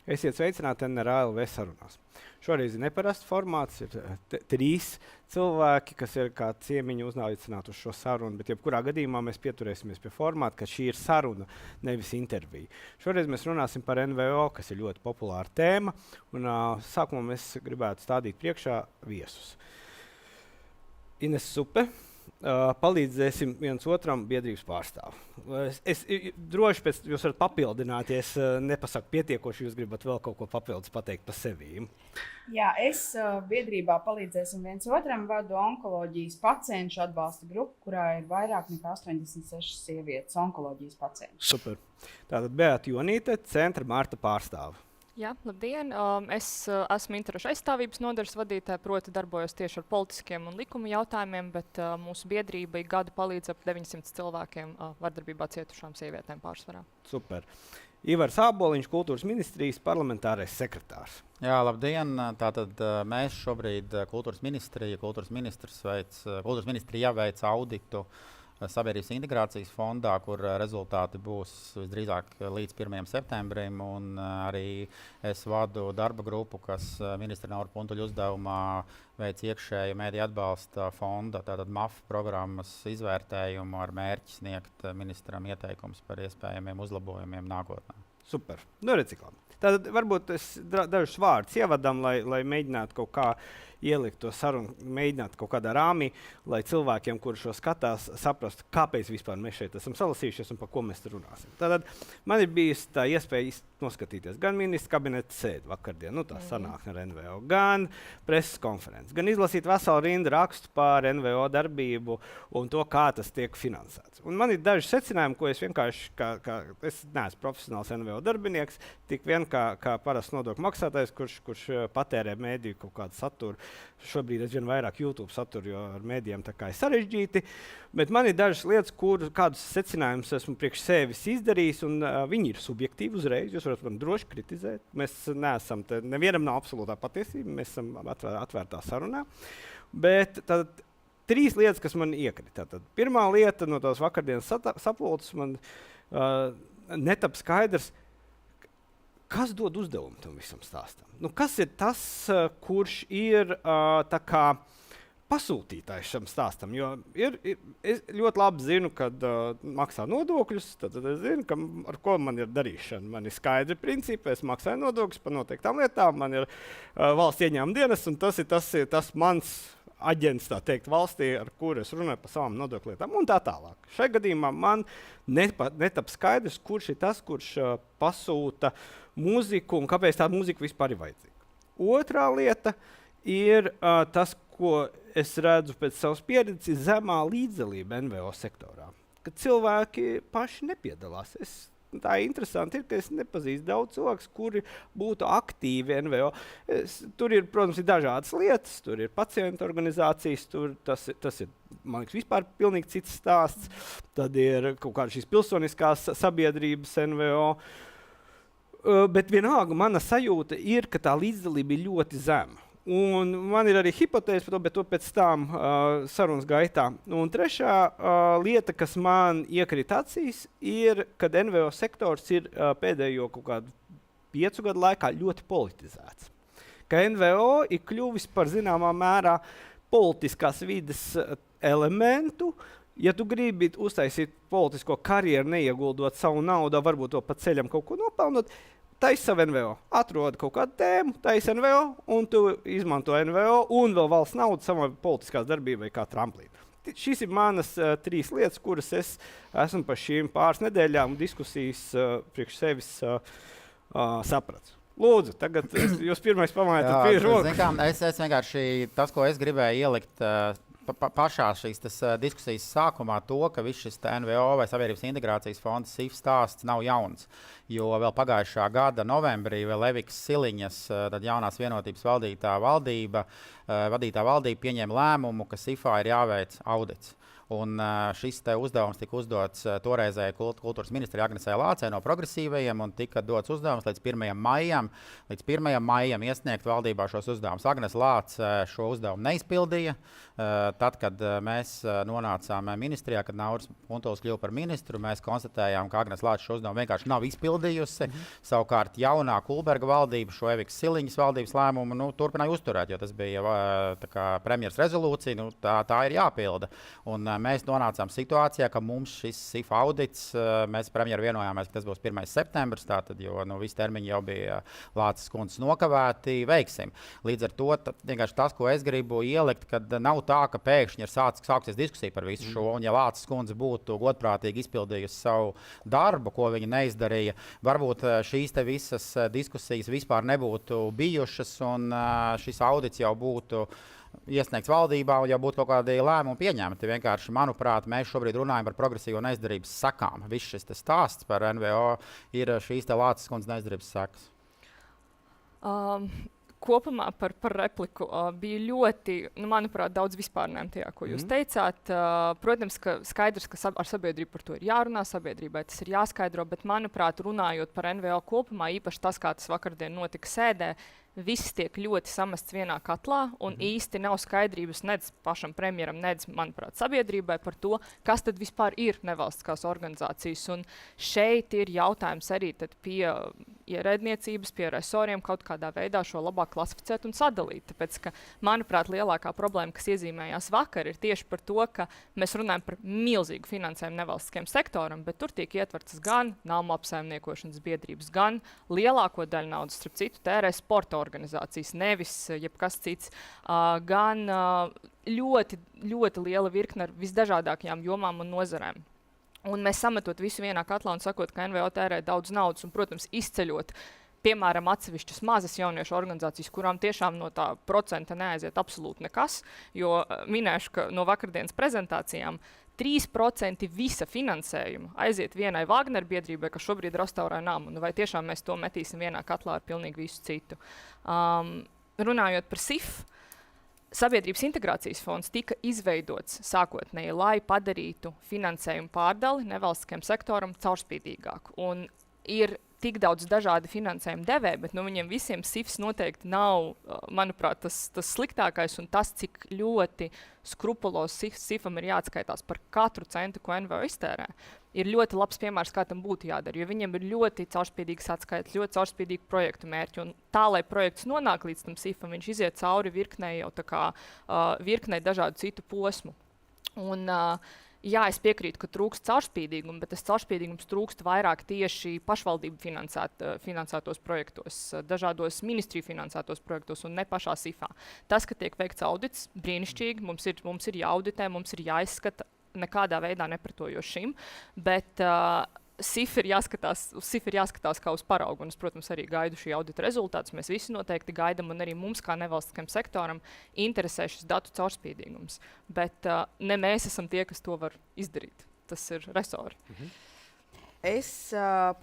Esiet sveicināti NRA.LV sarunās. Šoreiz ir neparasts formāts, ir trīs cilvēki, kas ir kā ciemiņi uznaicināti uz šo sarunu, bet jebkurā gadījumā mēs pieturēsimies pie formāta, ka šī ir saruna, nevis intervija. Šoreiz mēs runāsim par NVO, kas ir ļoti populāra tēma, un sākumā mēs gribētu stādīt priekšā viesus. Ines Supe. Palīdzēsim viens otram biedrības pārstāvu. Es droši pēc jūs varat papildināties, nepasaku pietiekoši, jūs gribat vēl kaut ko papildus pateikt par sevi. Jā, es biedrībā palīdzēsim viens otram, vadu onkoloģijas pacientu atbalsta grupu, kurā ir vairāk nekā 86 sievietes onkoloģijas pacientu. Super. Tātad Beata Jonīte, centra Marta pārstāve. Jā, labdien! Es esmu interešu aizstāvības nodaļas vadītāja, proti darbojos tieši ar politiskiem un likuma jautājumiem, bet mūsu biedrība gadu palīdz ap 900 cilvēkiem vardarbībā cietušām sievietēm pārsvarā. Super. Ivars Āboliņš, Kultūras ministrijas parlamentārais sekretārs. Jā, labdien! Tātad mēs šobrīd Kultūras ministrija veic auditu Sabiedrības integrācijas fondā, kur rezultāti būs visdrīzāk līdz 1. septembrim, un arī es vadu darba grupu, kas ministra Naura Puntuļa uzdevumā veic iekšēju mediju atbalsta fonda, tātad MAF programmas izvērtējumu ar mērķi sniegt ministram ieteikums par iespējamiem uzlabojumiem nākotnē. Super. Nu, reciklām. Tātad varbūt es dažus vārdus ievadam, lai mēģinātu kaut kā ielikt to sarunu, mēģināt kaut kādā rāmī, lai cilvēkiem, kuri šo skatās, saprastu, kāpēc vispār mēs šeit esam salasījušies un par ko mēs runāsim. Tātad man ir bijusi tā iespēja noskatīties gan ministra kabineta sēdi vakardien, tā sanāksme ar NVO, gan preses konferences, gan izlasīt veselu rindu rakstu par NVO darbību un to, kā tas tiek finansēts. Un man ir daži secinājumi, ko es vienkārši, es neesmu profesionāls NVO darbinieks, tik vien kā parasts nodokļu maksātājs, kurš patērē mēdīju kaut kādu saturu. Šobrīd es vien vairāk YouTube saturu, jo ar mēdījiem tā kā ir sarežģīti. Bet man ir dažas lietas, kādus secinājumus esmu priekš sevis izdarījis, un viņi ir subjektīvi uzreiz. Jūs varat man droši kritizēt. Mēs neesam, nevienam nav absolūtā patiesība, mēs esam atvērtā sarunā. Bet tad 3 lietas, kas man iekrita. Pirmā lieta no tās vakardienas sapulces man netap skaidrs, kas dod uzdevumu tam visam stāstam? Kas ir tas, kurš ir tā kā pasūtītājs šam stāstam? Jo es ļoti labi zinu, kad maksā nodokļus, tad es zinu, ar ko man ir darīšana. Man ir skaidri principi, es maksāju nodokļus par noteiktām lietām, man ir valsts ieņēmuma dienas, un tas ir tas mans aģents, tā teikt, valstī, ar kuru es runāju par savām nodokļu lietām un tā tālāk. Šajā gadījumā man netap skaidrs, kurš ir tas, kurš pasūta mūziku un kāpēc tā mūzika vispār ir vajadzīga. Otrā lieta ir tas, ko es redzu pēc savas pieredzes, ir zemā līdzdalība NVO sektorā. Kad cilvēki paši nepiedalās. Tā ir interesanti, ka es nepazīstu daudz cilvēku, kuri būtu aktīvi NVO. Tur ir, protams, ir dažādas lietas, tur ir pacientu organizācijas, tas ir, man liekas, vispār pilnīgi cits stāsts. Tad ir kaut kāda šīs pilsoniskās sabiedrības NVO. Bet vienalga mana sajūta ir, ka tā līdzdalība ir ļoti zema. Un man ir arī hipotēze par to, bet to pēc tam sarunas gaitā. Un trešā lieta, kas man iekrīt acīs, ir, kad NVO sektors ir pēdējo kaut kādu 5 gadu laikā ļoti politizēts. Ka NVO ir kļuvis par zināmā mērā politiskās vides elementu. Ja tu gribi uztaisīt politisko karjeru, neieguldot savu naudu, varbūt to pa ceļam kaut ko nopelnot, taisi savu NVO, atrod kaut kādu tēmu, taisi NVO, un tu izmanto NVO un vēl valsts naudu samai politiskās darbībai kā tramplīnu. Šīs ir manas 3 lietas, kuras es esmu par šīm pāris nedēļām diskusijas priekš sevis sapratu. Lūdzu, tagad jūs pirmais pamājat ar piežu roku. Es vienkārši, tas, ko es gribēju ielikt pašā šīs diskusijas sākumā, to, ka viss šis NVO vai Sabiedrības integrācijas fonda SIF stāsts nav jauns. Jo vēl pagājušā gada novembrī vēl Evikas Siliņas, tad jaunās vienotības vadītā valdība pieņēma lēmumu, ka SIFā ir jāveic audits. Un šis uzdevums tika uzdots toreizējai kultūras ministrijai Agnesei Lācei no progresīvajiem un tika dots uzdevums līdz 1. maijam iesniegt valdībā šos uzdevumus. Agnese Lāce šo uzdevumu neizpildīja. Tad, kad mēs nonācām ministrijā, kad Nauris Puntulis kļuva par ministru, mēs konstatējām, ka Agnese Lāce šo uzdevumu vienkārši nav izpildījusi. Savukārt jaunā Kulberga valdība šo Evikas Siliņas valdības lēmumu turpināja uzturēt, jo tas bija premjeras rezolūcija, tā ir jāpilda. Un mēs nonācām situācijā, ka mums šis SIF audits, mēs premjeru vienojāmies, ka tas būs 1. septembris, tātad, jo visi termiņi jau bija Lāces kundzes nokavēti, veiksim. Līdz ar to vienkārši tas, ko es gribu ielikt, kad nav tā, ka pēkšņi ir sāksies diskusija par visu šo, un ja Lāces kundze būtu godprātīgi izpildījusi savu darbu, ko viņa neizdarīja, varbūt šīs te visas diskusijas vispār nebūtu bijušas, un šis audits jau būtu iesniegts valdībā un jau būtu kaut kādi lēmumi pieņemti. Vienkārši, manuprāt, mēs šobrīd runājam par progresīvo neizdarības sekām. Viss šis stāsts par NVO ir šīs te Lāces kundzes neizdarības sekas. Kopumā par repliku bija ļoti, manuprāt, daudz vispārnēm tajā, ko jūs teicāt. Protams, ka skaidrs, ka ar sabiedrību par to ir jārunā, sabiedrībai tas ir jāskaidro, bet, manuprāt, runājot par NVO kopumā, īpaši tas, kā tas vakardien notika sēdē, viss tiek ļoti samests vienā katlā, un īsti nav skaidrības nedz pašam premjeram, nedz, manuprāt, sabiedrībai par to, kas tad vispār ir nevalstiskās organizācijas. Un šeit ir jautājums arī tad pie ierēdniecības, pie resoriem kaut kādā veidā šo labāk klasificēt un sadalīt. Tāpēc, ka, manuprāt, lielākā problēma, kas iezīmējās vakar, ir tieši par to, ka mēs runājam par milzīgu finansējumu nevalstiskajam sektoram, bet tur tiek ietvertas gan nama apsaimniekošanas biedrības, gan lielāko daļu naudas, starp citu, tērē sporta organizācijas, nevis jebkas cits, gan ļoti, ļoti liela virkne ar visdažādākajām jomām un nozarēm. Un mēs sametot visu vienā katlā un sakot, ka NVO tērē daudz naudas un, protams, izceļot, piemēram, atsevišķas mazas jauniešu organizācijas, kurām tiešām no tā procenta neaiziet absolūti nekas, jo minēšu, ka no vakardienas prezentācijām 3% visa finansējuma aiziet vienai Wagner biedrībai, kas šobrīd restaurē namu. Vai tiešām mēs to metīsim vienā katlā ar pilnīgi visu citu? Runājot par SIF, Sabiedrības integrācijas fonds tika izveidots sākotnēji, lai padarītu finansējumu pārdali nevalstiskajam sektoram caurspīdīgāku. Un ir tik daudz dažādi finansējuma devēji, bet viņiem visiem SIFs noteikti nav, manuprāt, tas sliktākais un tas, cik ļoti skrupulos SIFam ir jāatskaitās par katru centu, ko NVO iztērē, ir ļoti labs piemērs, kā tam būtu jādara, jo viņiem ir ļoti caurspīdīgas atskaites, ļoti caurspīdīgi projektu mērķi, un tā, lai projekts nonāk līdz tam SIFam, viņš iziet cauri virknei jau tā kā virknei dažādu citu posmu. Un, jā, es piekrītu, ka trūkst caurspīdīgumu, bet tas caurspīdīgums trūkst vairāk tieši pašvaldību finansētos projektos, dažādos ministriju finansētos projektos un ne pašā SIFā. Tas, ka tiek veikts audits, brīnišķīgi, mums ir jāauditē, mums ir jāizskata, nekādā veidā nepretojo šim, bet SIF ir jāskatās kā uz paraugu, un es, protams, arī gaidu šī audita rezultātus. Mēs visi noteikti gaidam, un arī mums, kā nevalstiskajam sektoram, interesē šis datu caurspīdīgums. Bet ne mēs esam tie, kas to var izdarīt. Tas ir resori. Es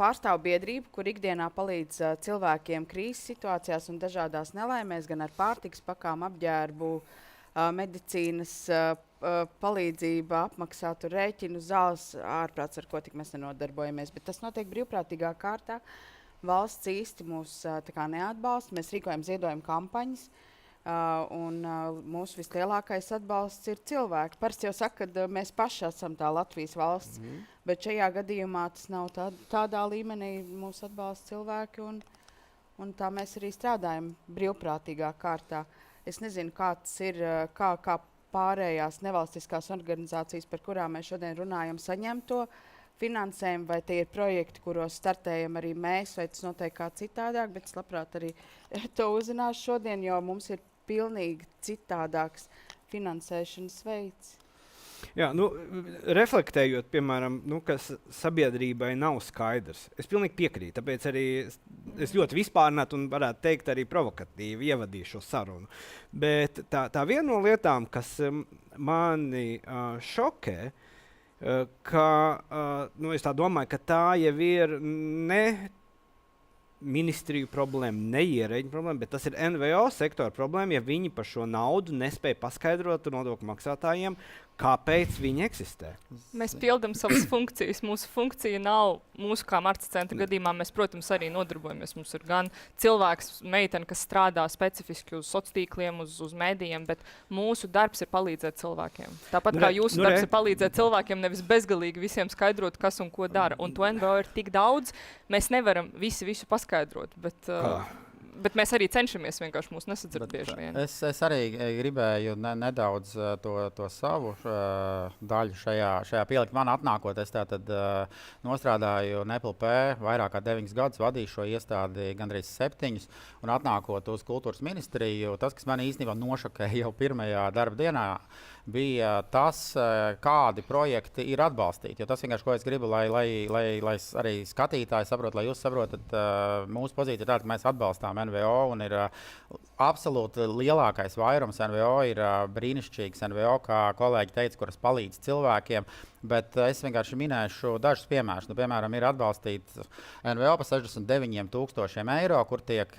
pārstāvu biedrību, kur ikdienā palīdz cilvēkiem krīzes situācijās un dažādās nelaimēs, gan ar pārtikas pakām, apģērbu, medicīnas palīdzība, apmaksātu rēķinu, zāles, ārprāts, ar ko tik mēs nenodarbojamies. Bet tas notiek brīvprātīgā kārtā. Valsts īsti mūs neatbalsta. Mēs rīkojam ziedojumu kampaņas. Un mūsu vislielākais atbalsts ir cilvēki. Parasti jau saka, ka mēs paši esam tā Latvijas valsts, bet šajā gadījumā tas nav tādā līmenī mūsu atbalsta cilvēki, un tā mēs arī strādājam brīvprātīgā kārtā. Es nezinu, kā tas ir, kā pārējās nevalstiskās organizācijas, par kurām mēs šodien runājam, saņem to finansējumu, vai tie ir projekti, kuros startējam arī mēs, vai tas notiek kā citādāk, bet es labprāt arī to uzzināšu šodien, jo mums ir pilnīgi citādāks finansēšanas veids. Jā, reflektējot, piemēram, kas sabiedrībai nav skaidrs. Es pilnīgi piekrītu, tāpēc arī es ļoti vispārnāt un varētu teikt arī provokatīvi ievadīju šo sarunu. Bet tā viena no lietām, kas mani šokē, ka es tā domāju, ka tā jau ir ne ministriju problēma, ne ierēģiņu problēma, bet tas ir NVO sektora problēma, ja viņi par šo naudu nespēja paskaidrot nodokļu maksātājiem, Kāpēc viņi eksistē? Mēs pildām savas funkcijas. Mūsu funkcija nav mūsu kā Marta centra gadījumā. Mēs, protams, arī nodarbojamies. Mums ir gan cilvēks, meitene, kas strādā specifiski uz sociāliem tīkliem, uz mēdījiem, bet mūsu darbs ir palīdzēt cilvēkiem. Tāpat kā jūsu darbs ir palīdzēt cilvēkiem, nevis bezgalīgi visiem skaidrot, kas un ko dara. Un to NVO ir tik daudz, mēs nevaram visu paskaidrot. Bet mēs arī cenšamies vienkārši mūs nesadzird bieži vien. Es arī gribēju nedaudz to savu daļu šajā pielikt. Man atnākot, es tātad nostrādāju NPLP vairāk kā 9 gadus, vadīju šo iestādi gandrīz 7, un atnākot uz kultūras ministriju, tas, kas man īstenībā nošokēja jau pirmajā darba dienā, bija tas, kādi projekti ir atbalstīti. Jo tas vienkārši, ko es gribu, lai arī skatītāji saprot, lai jūs saprotat, mūsu pozīcija ir tāda, ka mēs atbalstām NVO, un ir absolūti lielākais vairums NVO ir brīnišķīgs NVO, kā kolēģi teica, kuras palīdz cilvēkiem. Bet es vienkārši minēšu dažus piemērus. Nu, piemēram, ir atbalstīts NVO par 69,000 eiro, kur tiek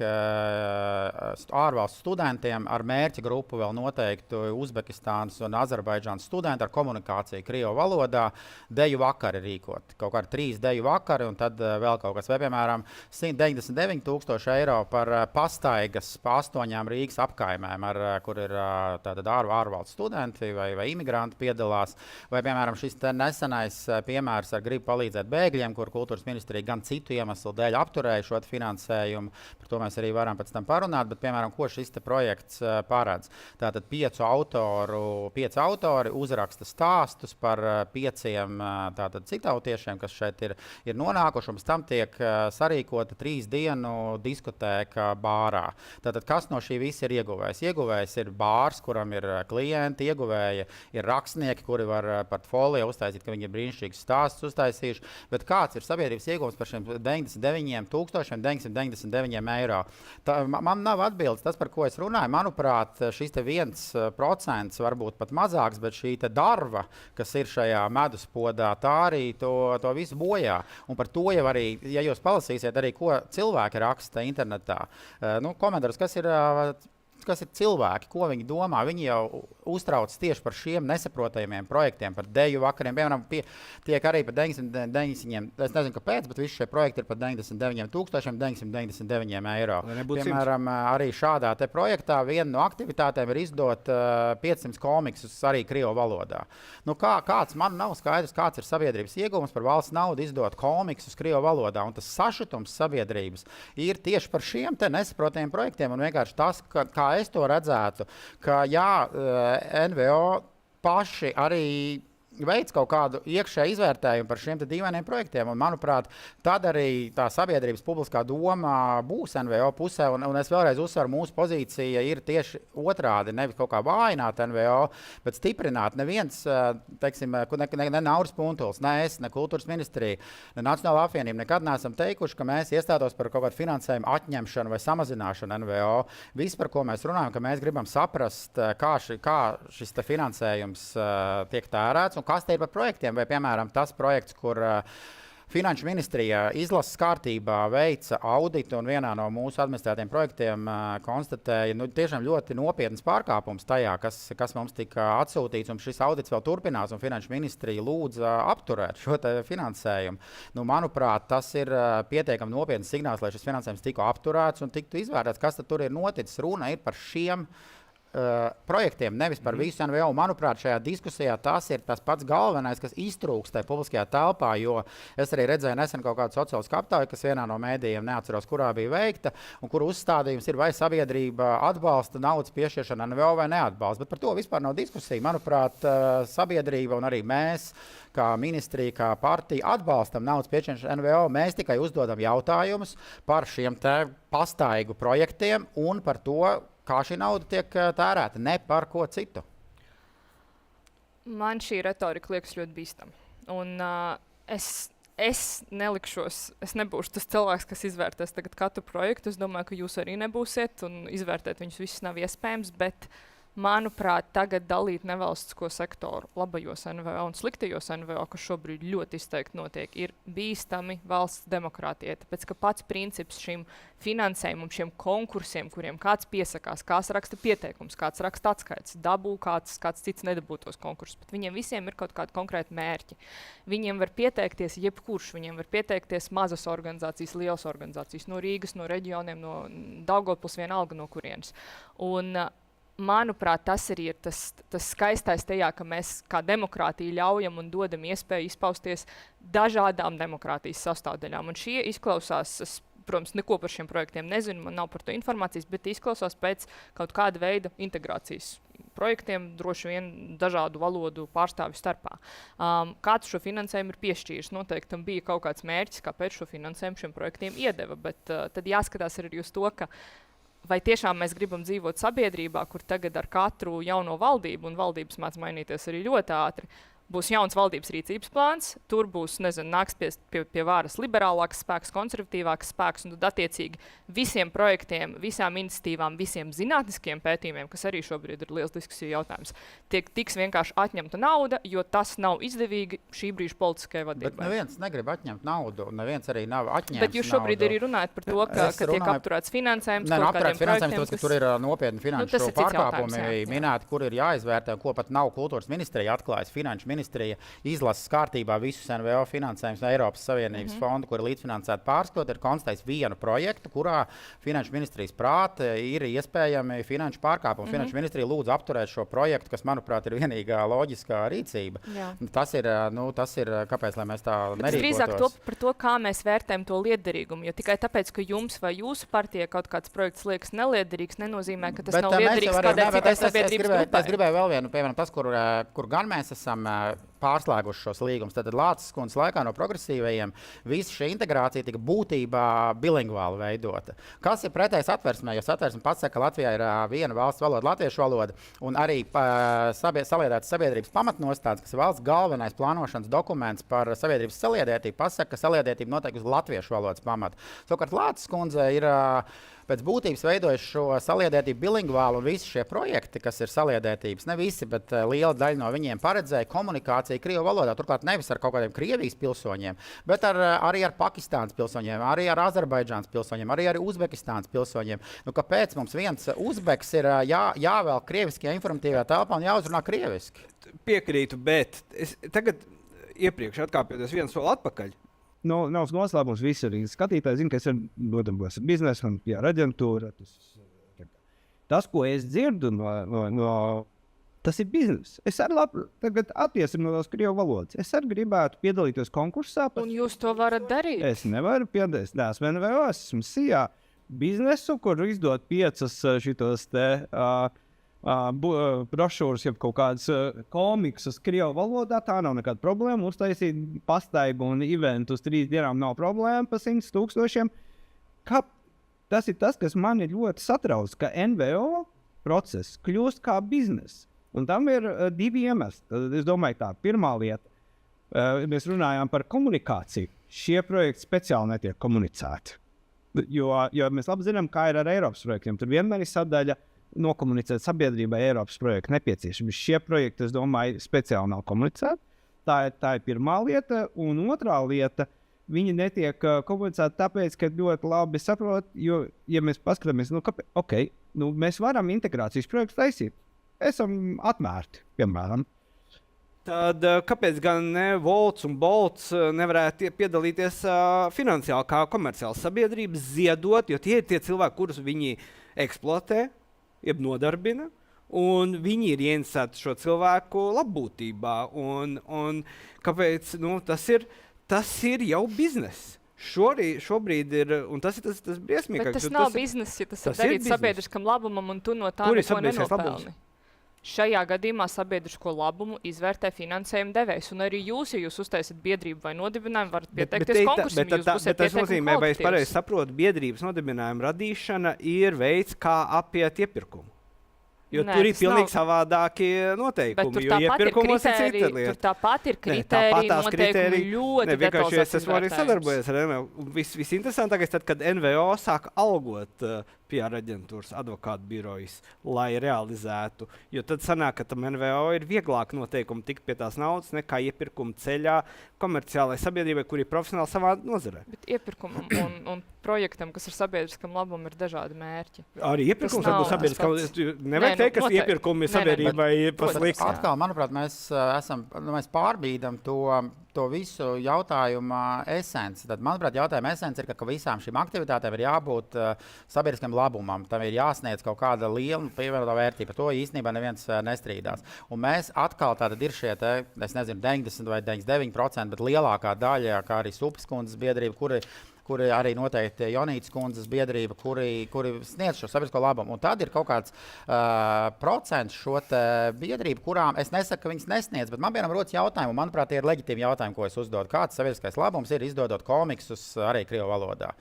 ārvalstu studentiem ar mērķa grupu vēl noteikti Uzbekistānas un Azerbaidžānas studenti ar komunikāciju Krievu valodā deju vakari rīkot. Kaut kādi 3 deju vakari un tad vēl kaut kas. Vai, piemēram, 199,000 eiro par pastaigas pa 8 Rīgas apkaimēm, kur ir ārvalstu studenti vai imigranti piedalās. Vai, piemēram, šis nesenais piemērs ar gribu palīdzēt bēgļiem, kur kultūras ministrija gan citu iemeslu dēļ apturēja šo finansējumu. Par to mēs arī varam pēc tam parunāt, bet, piemēram, ko šis projekts paredz. Tātad 5 autori uzraksta stāstus par 5 citautiešiem, kas šeit ir nonākuši, un pēc tam tiek sarīkota 3 dienu diskotēka bārā. Tātad, kas no šī visa ir ieguvējs? Ieguvējs ir bārs, kuram ir klienti, ieguvēji ir rakstnieki, kuri var portfolio uztaisīt, ka viņi ir brīnišķīgs stāsts uztaisījuši, bet kāds ir sabiedrības ieguvums par šiem 99,999 eiro? Man nav atbildes tas, par ko es runāju. Manuprāt, šis 1% varbūt pat mazāks, bet šī darba, kas ir šajā meduspodā, tā arī to visu bojā. Un par to jau arī, ja jūs palasīsiet arī, ko cilvēki raksta internetā, komentārus, kas ir cilvēki, ko viņi domā. Viņi jau uztrauc tieši par šiem nesaprotamiem projektiem, par deju vakariem. Piemēram, tiek arī par 99, es nezinu, kāpēc, bet visi šie projekti ir par 99,999 eiro. Piemēram, arī šādā te projektā viena no aktivitātēm ir izdot 500 komiksus arī Krievu valodā. Kāds man nav skaidrs, kāds ir sabiedrības ieguvums par valsts naudu izdot komiksus Krievu valodā. Un tas sašutums sabiedrības ir tieši par šiem te nesaprotamiem projektiem. Un vienkārši tas, kā es to redzētu, ka NVO paši arī veids kaut kādu iekšēju izvērtējumu par šiem dīvainiem projektiem. Un, manuprāt, tad arī tā sabiedrības publiskā doma būs NVO pusē. Un es vēlreiz uzsveru, mūsu pozīcija ir tieši otrādi. Nevis kaut kā vājināt NVO, bet stiprināt. Neviens, teiksim, ne Nauris Puntuls, ne es, ne kultūras ministrija, ne Nacionālā apvienība nekad neesam teikuši, ka mēs iestātos par kaut kādu finansējumu atņemšanu vai samazināšanu NVO. Viss, par ko mēs runājam, ka mēs gribam saprast, kā šis finansējums tiek tērēts. Kas te ir par projektiem, vai, piemēram, tas projekts, kur Finanšu ministrija izlases kārtībā veica auditu un vienā no mūsu administrētiem projektiem konstatēja tiešām ļoti nopietnas pārkāpums tajā, kas mums tika atsūtīts, un šis audits vēl turpinās, un Finanšu ministrija lūdza apturēt šo finansējumu. Manuprāt, tas ir pietiekami nopietns signāls, lai šis finansējums tiktu apturēts un tiktu izvērtēts, kas tad tur ir noticis. Runa ir par šiem projektiem, nevis par visu NVO. Manuprāt, šajā diskusijā tas ir tas pats galvenais, kas iztrūkst tajā publiskajā telpā, jo es arī redzēju nesen kaut kādu sociālo aptauju, kas vienā no mēdījiem, neatceros, kurā bija veikta, un kur uzstādījums ir, vai sabiedrība atbalsta naudas piešķiršanu NVO vai neatbalsta. Bet par to vispār nav diskusija. Manuprāt, sabiedrība un arī mēs, kā ministrija, kā partija, atbalstam naudas piešķiršanu NVO. Mēs tikai uzdodam jautājumus par šiem te pastaigu projektiem un par to, kā šī nauda tiek tērēta, ne par ko citu. Man šī retorika liekas ļoti bīstama. Un es nelikšos, es nebūšu tas cilvēks, kas izvērtēs tagad katru projektu. Es domāju, ka jūs arī nebūsiet, un izvērtēt viņus visus nav iespējams, bet Manuprāt, tagad dalīt nevalstisko sektoru labajos NVO un sliktajos NVO, kas šobrīd ļoti izteikti notiek, ir bīstami valsts demokrātijai. Tāpēc, ka pats princips šim finansējumam, šiem konkursiem, kuriem kāds piesakās, kāds raksta pieteikums, kāds raksta atskaits, dabū kāds cits nedabū tos konkursus, bet viņiem visiem ir kaut kādi konkrēti mērķi. Viņiem var pieteikties jebkurš, viņiem var pieteikties mazas organizācijas, lielas organizācijas, no Rīgas, no reģioniem, no Daugavpils, vienalga no kurienes. Un, manuprāt, tas arī ir tas skaistais tajā, ka mēs kā demokrātija ļaujam un dodam iespēju izpausties dažādām demokrātijas sastāvdaļām. Un šie izklausās, es, protams, neko par šiem projektiem nezinu, man nav par to informācijas, bet izklausās pēc kaut kāda veida integrācijas projektiem, droši vien dažādu valodu pārstāvju starpā. Kāds šo finansējumu ir piešķīris? Noteikti tam bija kaut kāds mērķis, kāpēc šo finansējumu šiem projektiem iedeva, bet tad jāskatās arī uz to, ka vai tiešām mēs gribam dzīvot sabiedrībā, kur tagad ar katru jauno valdību, un valdības māc mainīties arī ļoti ātri, būs jauns valdības rīcības plāns, tur būs, nāks pie varas liberālāks spēks, konservatīvāks spēks, un tad attiecīgi visiem projektiem, visām iniciatīvām, visiem zinātniskiem pētījumiem, kas arī šobrīd ir liels diskusiju jautājums, tiks vienkārši atņemta nauda, jo tas nav izdevīgi šī brīža politiskajai vadībai. Bet neviens negrib atņemt naudu, neviens arī nav atņēmis Bet jūs šobrīd naudu. Arī runājat par to, ka tiek apturēts finansējums kaut kādiem projektiem, tāpēc, ka tur ir nopietni finanšu pārkāpumi minēti, kur ir jāizvērtē, ko pat nav kultūras ministrija atklājas. Finanšu ministrija izlases kārtībā visus NVO finansējumus no Eiropas Savienības fonda, kur ir līdzfinansēti pārskot, ir konstatējis vienu projektu, kurā Finanšu ministrijas prāta ir iespējami finanšu pārkāpumi. Finanšu ministrija lūdz apturēt šo projektu, kas, manuprāt, ir vienīgā loģiskā rīcība. Tas ir, kāpēc, lai mēs tā nerīkotos? Drīzāk par to, kā mēs vērtējam to lietderīgumu, jo tikai tāpēc, ka jums vai jūsu partijai kaut kāds projekts liekas nelietderīgs, nenozīmē, ka tas nav lietderīgs kādai citai sabiedrības grupai. Es gribēju vēl vienu, piemēram, tas, kur gan mēs esam pārslēguši šos līgumus. Tad Lācis kundzes laikā no progresīvajiem visa šī integrācija tika būtībā bilingvāli veidota. Kas ir pretējs atversmē? Jo satversme pats saka, ka Latvijā ir viena valsts valoda, latviešu valoda, un arī saliedētas sabiedrības pamatnostādes, kas ir valsts galvenais plānošanas dokuments par sabiedrības saliedētību, pasaka, ka saliedētība notiek uz latviešu valodas pamata. Savukārt Lācis kundze ir pēc būtības veidojuši šo saliedētību bilingvālu, un visi šie projekti, kas ir saliedētības, ne visi, bet liela daļa no viņiem paredzēja komunikāciju krievu valodā. Turklāt nevis ar kaut kādiem Krievijas pilsoņiem, bet arī ar Pakistānas pilsoņiem, arī ar Azerbaidžānas pilsoņiem, arī ar Uzbekistānas pilsoņiem. Kāpēc mums viens uzbeks ir jāvēl krieviskajā informatīvajā telpā un jāuzrunā krieviski? Piekrītu, bet es tagad iepriekš atkāpjoties vienu soli atpakaļ. Nav noslēpums, visi arī skatītāji zina, ka es nodarbojos ar biznesu un PR aģentūru. Tas, ko es dzirdu tas ir bizness. Es arī tagad attiecinu no tās krievu valodas. Es arī gribētu piedalīties konkursā. Un jūs to varat darīt? Es nevaru piedalīties. Esmu NVO, esmu SIA biznesu, kur izdot 5 šitos te brošūras, jau kaut kādas komiksus krievu valodā, tā nav nekāda problēma. Uztaisīt pastaigu un eventu uz 3 dienām nav problēma pa 100 000. Tas ir tas, kas man ir ļoti satrauc, ka NVO process kļūst kā bizness. Un tam ir 2 iemesli. Tad es domāju, tā pirmā lieta, mēs runājām par komunikāciju. Šie projekti speciāli netiek komunicēti. Jo mēs labi zinām, kā ir ar Eiropas projektiem. Tur vienmēr ir sadaļa nokomunicēt sabiedrībai Eiropas projektu nepieciešami. Šie projekti, es domāju, speciāli nav komunicēti. Tā ir pirmā lieta. Un otrā lieta, viņi netiek komunicēti tāpēc, ka ļoti labi saprot, jo, ja mēs paskatāmies, mēs varam integrācijas projektu taisīt. Esam atmērti, piemēram. Tad kāpēc gan Volts un Bolts nevarētu piedalīties finansiāli kā komerciāla sabiedrība, ziedot, jo tie ir tie cilvēki, kurus viņi eksploatē, jeb nodarbina, un viņi ir ieinteresēti šo cilvēku labbūtībā. Un kāpēc? Tas ir jau bizness. Šobrīd ir, un tas ir tas briesmīgākais. Bet tas nav bizness, ja tas ir darīts sabiedriskam labumam, un tu no tā neko nenopelni. Šajā gadījumā sabiedrisko labumu izvērtē finansējuma devējs, un arī jūs, ja jūs uztaisat biedrību vai nodibinājumu, varat pieteikties konkursam, jūs būsiet tas nozīmē, vai es pareizi saprotu, biedrības nodibinājuma radīšana ir veids, kā apiet iepirkumu. Jo tur ir pilnīgi savādāki noteikumi, jo iepirkumos ir cita lieta. Tur tāpat ir kritēriji, noteikumi ļoti detalizēti es esmu arī sadarbojies ar NVO. Visinteresantākais tad, kad NVO sāk algot PR aģentūras, advokātu birojas, lai realizētu. Jo tad sanāk, ka tam NVO ir vieglāk noteikumi tikt pie tās naudas nekā iepirkuma ceļā komerciālai sabiedrībai, kur ir profesionāli savā nozarē. Bet iepirkumam un projektam, kas ir sabiedriskam labam, ir dažādi mērķi. Arī iepirkums Tas var būt nav sabiedriskam. Nē, Nevajag teikt, ka noteikti. iepirkumi Nē, nē. sabiedrībai ir Protams. paslikti. Atkal, manuprāt, mēs pārbīdam to visu jautājumu esenci. Tad, manuprāt, jautājuma esence ir, ka visām šīm aktivitātēm ir jābūt sabiedriskam labumam. Tam ir jāsniedz kaut kāda liela pievienotā vērtība. Par to īstenībā neviens nestrīdās. Un mēs atkal tātad ir šie, es nezinu, 90 vai 99%, bet lielākā daļa, kā arī Supes kundzes biedrība, kuri arī noteikti Jonītas kundzes biedrība, kuri sniedz šo sabiedrisko labumu. Un tad ir kaut kāds procents šo biedrību, kurām es nesaku, ka viņas nesniedz, bet man vienam rodas jautājumu, manuprāt, tie ir leģitīmi jautājumi, ko es uzdodu. Kāds sabiedriskais labums ir izdodot komiksus arī krievu valodā?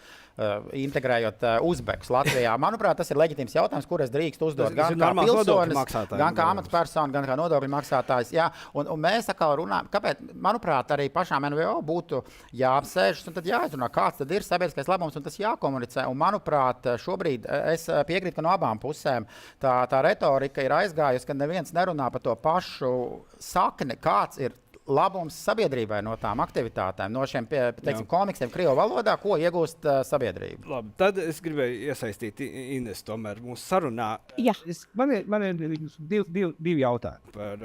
Integrējot uzbekus Latvijā. Manuprāt, tas ir leģitīms jautājums, kur es drīkstu uzdot gan kā pilsonis, gan kā amatpersona, gan kā nodokļu maksātājs. Jā, un mēs atkal runājam, kāpēc, manuprāt, arī pašām NVO būtu jāapsēžas un tad jāizrunā, kāds tad ir sabiedriskais labums un tas jākomunicē. Un, manuprāt, šobrīd es piekrītu, ka no abām pusēm tā retorika ir aizgājusi, ka neviens nerunā par to pašu sakni, kāds ir labums sabiedrībai no tām aktivitātēm, no šiem komiksiem krievu valodā, ko iegūst sabiedrība. Labi, tad es gribēju iesaistīt Ines tomēr mūsu sarunā. Jā, man ir divi jautājumi. Par,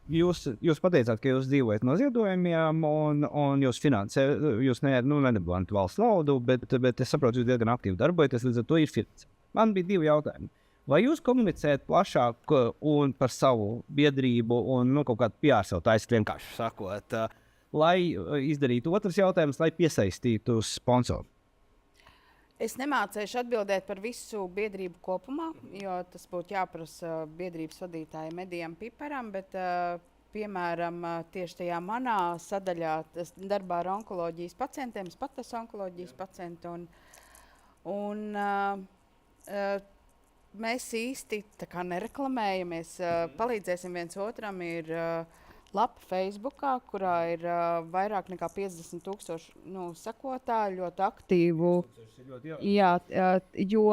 Jūs pateicāt, ka jūs dzīvojat no ziedojumiem un jūs finansējat, jūs nedabūjat valsts naudu, bet es saprotu, jūs diezgan aktīvi darbojaties, līdz ar to ir finansējums. Man bija divi jautājumi. Vai jūs komunicējat plašāk un par savu biedrību un kaut kādu PR sev taisīt vienkārši sakot, lai izdarītu otrs jautājums, lai piesaistītu sponsoru? Es nemācēšu atbildēt par visu biedrību kopumā, jo tas būtu jāprasa biedrības vadītājiem Medijam Piperam, bet, piemēram, tieši tajā manā sadaļā, tas darbā ar onkoloģijas pacientiem, es pat esmu onkoloģijas pacienti, mēs īsti tā kā nereklamējamies, palīdzēsim viens otram, ir lapa Facebookā, kurā ir vairāk nekā 50,000 sekotāju, ļoti aktīvu. Jā, jo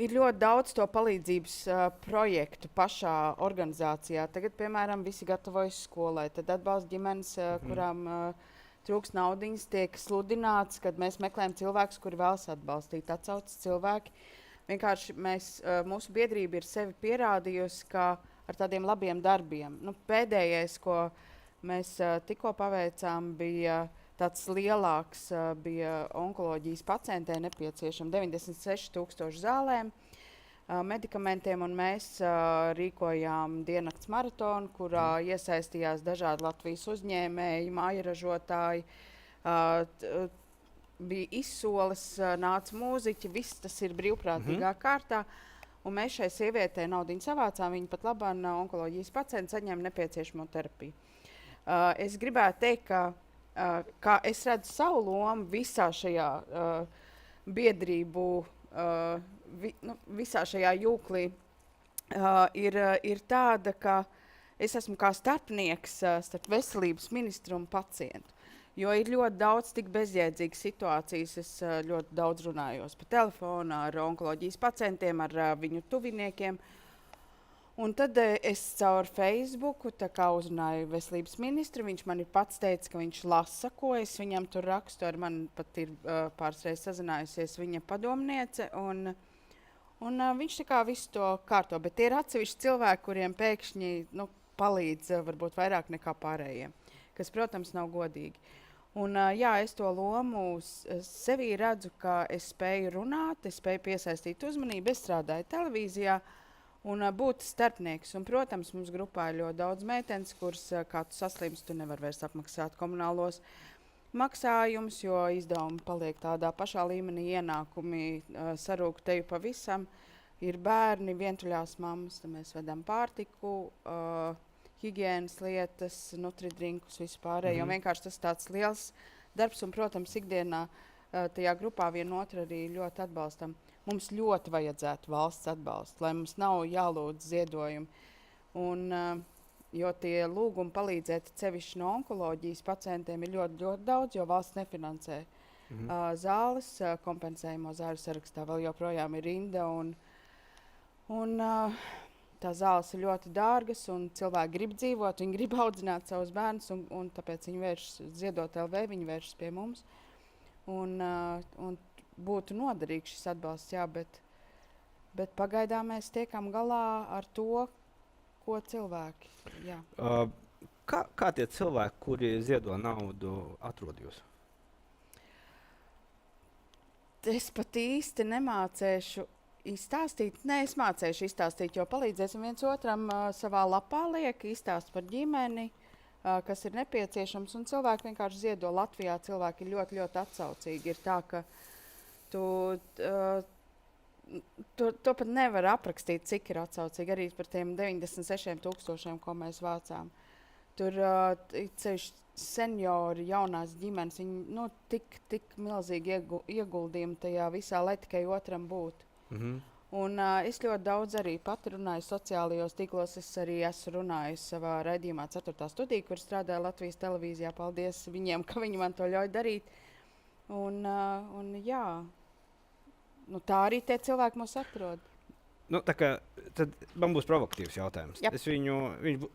ir ļoti daudz to palīdzības projektu pašā organizācijā. Tagad, piemēram, visi gatavojas skolai, tad atbalsta ģimenes, kurām trūks naudiņas, tiek sludināts, kad mēs meklējam cilvēkus, kuri vēlas atbalstīt, atsaucas cilvēki. Vienkārši mūsu biedrība ir sevi pierādījusi, ka ar tādiem labiem darbiem. Pēdējais, ko mēs tikko paveicām, bija tāds lielāks, bija onkoloģijas pacientē nepieciešama 96,000 zālēm, medikamentiem, un mēs rīkojām diennakts maratonu, kurā iesaistījās dažādi Latvijas uzņēmēji, mājaražotāji, bija izsoles, nāca mūziķi, viss tas ir brīvprātīgā kārtā. Un mēs šai sievietei naudiņu savācām, viņa pat labāk onkoloģijas pacienti saņem nepieciešamo terapiju. Es gribētu teikt, ka es redzu savu lomu visā šajā biedrību, visā šajā jūklī. Ir tāda, ka es esmu kā starpnieks starp veselības ministru un pacientu. Jo ir ļoti daudz tik bezjēdzīgas situācijas. Es ļoti daudz runājos pa telefonu ar onkoloģijas pacientiem, ar viņu tuviniekiem. Un tad es caur Facebooku uzrunāju veselības ministru. Viņš man ir pats teicis, ka viņš lasa, ko es viņam tur rakstu. Ar mani pat ir pāris reizes sazinājusies viņa padomniece. Un viņš visu to kārto. Bet tie ir atsevišķi cilvēki, kuriem pēkšņi palīdz varbūt vairāk nekā pārējiem. Kas, protams, nav godīgi. Un, es to lomu sevī redzu, ka es spēju runāt, es spēju piesaistīt uzmanību, es strādāju televīzijā un būt starpnieks. Un, protams, mums grupā ir ļoti daudz meitenes, kuras, kā tu saslimst, tu nevar vairs apmaksāt komunālos maksājumus, jo izdevumi paliek tādā pašā līmenī, ienākumi sarūk tevi pavisam. Ir bērni, vientuļās mammas, tad mēs vedam pārtiku, higienas lietas, nutridrinkus, vispārējo. Vienkārši tas tāds liels darbs, un, protams, ikdienā tajā grupā vienotru arī ļoti atbalstam. Mums ļoti vajadzētu valsts atbalstu, lai mums nav jālūdz ziedojumi. Jo tie lūgumi palīdzēt sevišķi no onkoloģijas pacientiem ir ļoti, ļoti daudz, jo valsts nefinansē zāles, kompensējamo zāļu sarakstā vēl joprojām ir rinda. Un tā zāles ir ļoti dārgas, un cilvēki grib dzīvot, viņi grib audzināt savus bērnus, un tāpēc viņi vēršas Ziedot LV, viņi vēršas pie mums. Un būtu noderīgs šis atbalsts, jā, bet pagaidām mēs tiekam galā ar to, ko cilvēki. Jā. Kā tie cilvēki, kuri ziedo naudu, atrod jūs? Es pat īsti nemācēšu izstāstīt. Nē, es mācēšu izstāstīt, jo palīdzēsim viens otram savā lapā liek, izstāst par ģimeni, kas ir nepieciešams. Un cilvēki vienkārši ziedo. Latvijā cilvēki ir ļoti, ļoti atsaucīgi. Ir tā, ka to pat nevar aprakstīt, cik ir atsaucīgi. Arī par tiem 96,000, ko mēs vācām. Tur ceļš seniori, jaunās ģimenes, viņi tik milzīgi ieguldījumi tajā visā, lai tikai otram būtu. Un es ļoti daudz arī pat runāju sociālajos tīklos. Es arī esmu runājis savā raidījumā 4. studija, kur strādāja Latvijas televīzijā. Paldies viņiem, ka viņi man to ļauj darīt. Un jā, tā arī tie cilvēki mūs atrod. Tad man būs provokatīvs jautājums. Jep.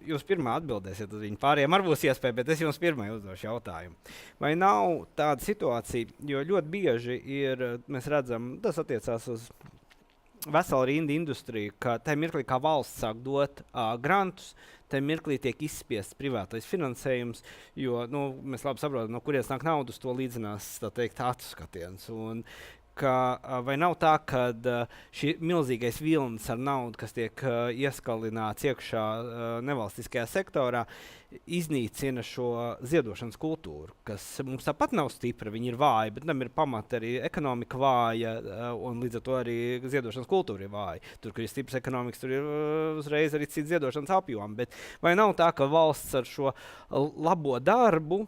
Jūs pirmā atbildēsiet, tad viņi pārējiem arī būs iespēja, bet es jums pirmai uzdošu jautājumu. Vai nav tāda situācija, jo ļoti bieži mēs redzam, tas attiecās uz veselu rindu industriju, ka tajā mirklī, kā valsts sāk dot grantus, tajā mirklī tiek izspiests privātais finansējums, jo mēs labi saprotam, no kurienes nāk nauda, uz to līdzinās acu skatiens. Vai nav tā, ka šī milzīgais vilnis ar naudu, kas tiek ieskalināts iekšā nevalstiskajā sektorā, iznīcina šo ziedošanas kultūru, kas mums tāpat nav stipra, viņi ir vāji, bet tam ir pamata arī ekonomika vāja, un līdz ar to arī ziedošanas kultūra ir vāja. Tur, kur ir stiprs ekonomikas, tur ir uzreiz arī cits ziedošanas apjoms. Bet vai nav tā, ka valsts ar šo labo darbu,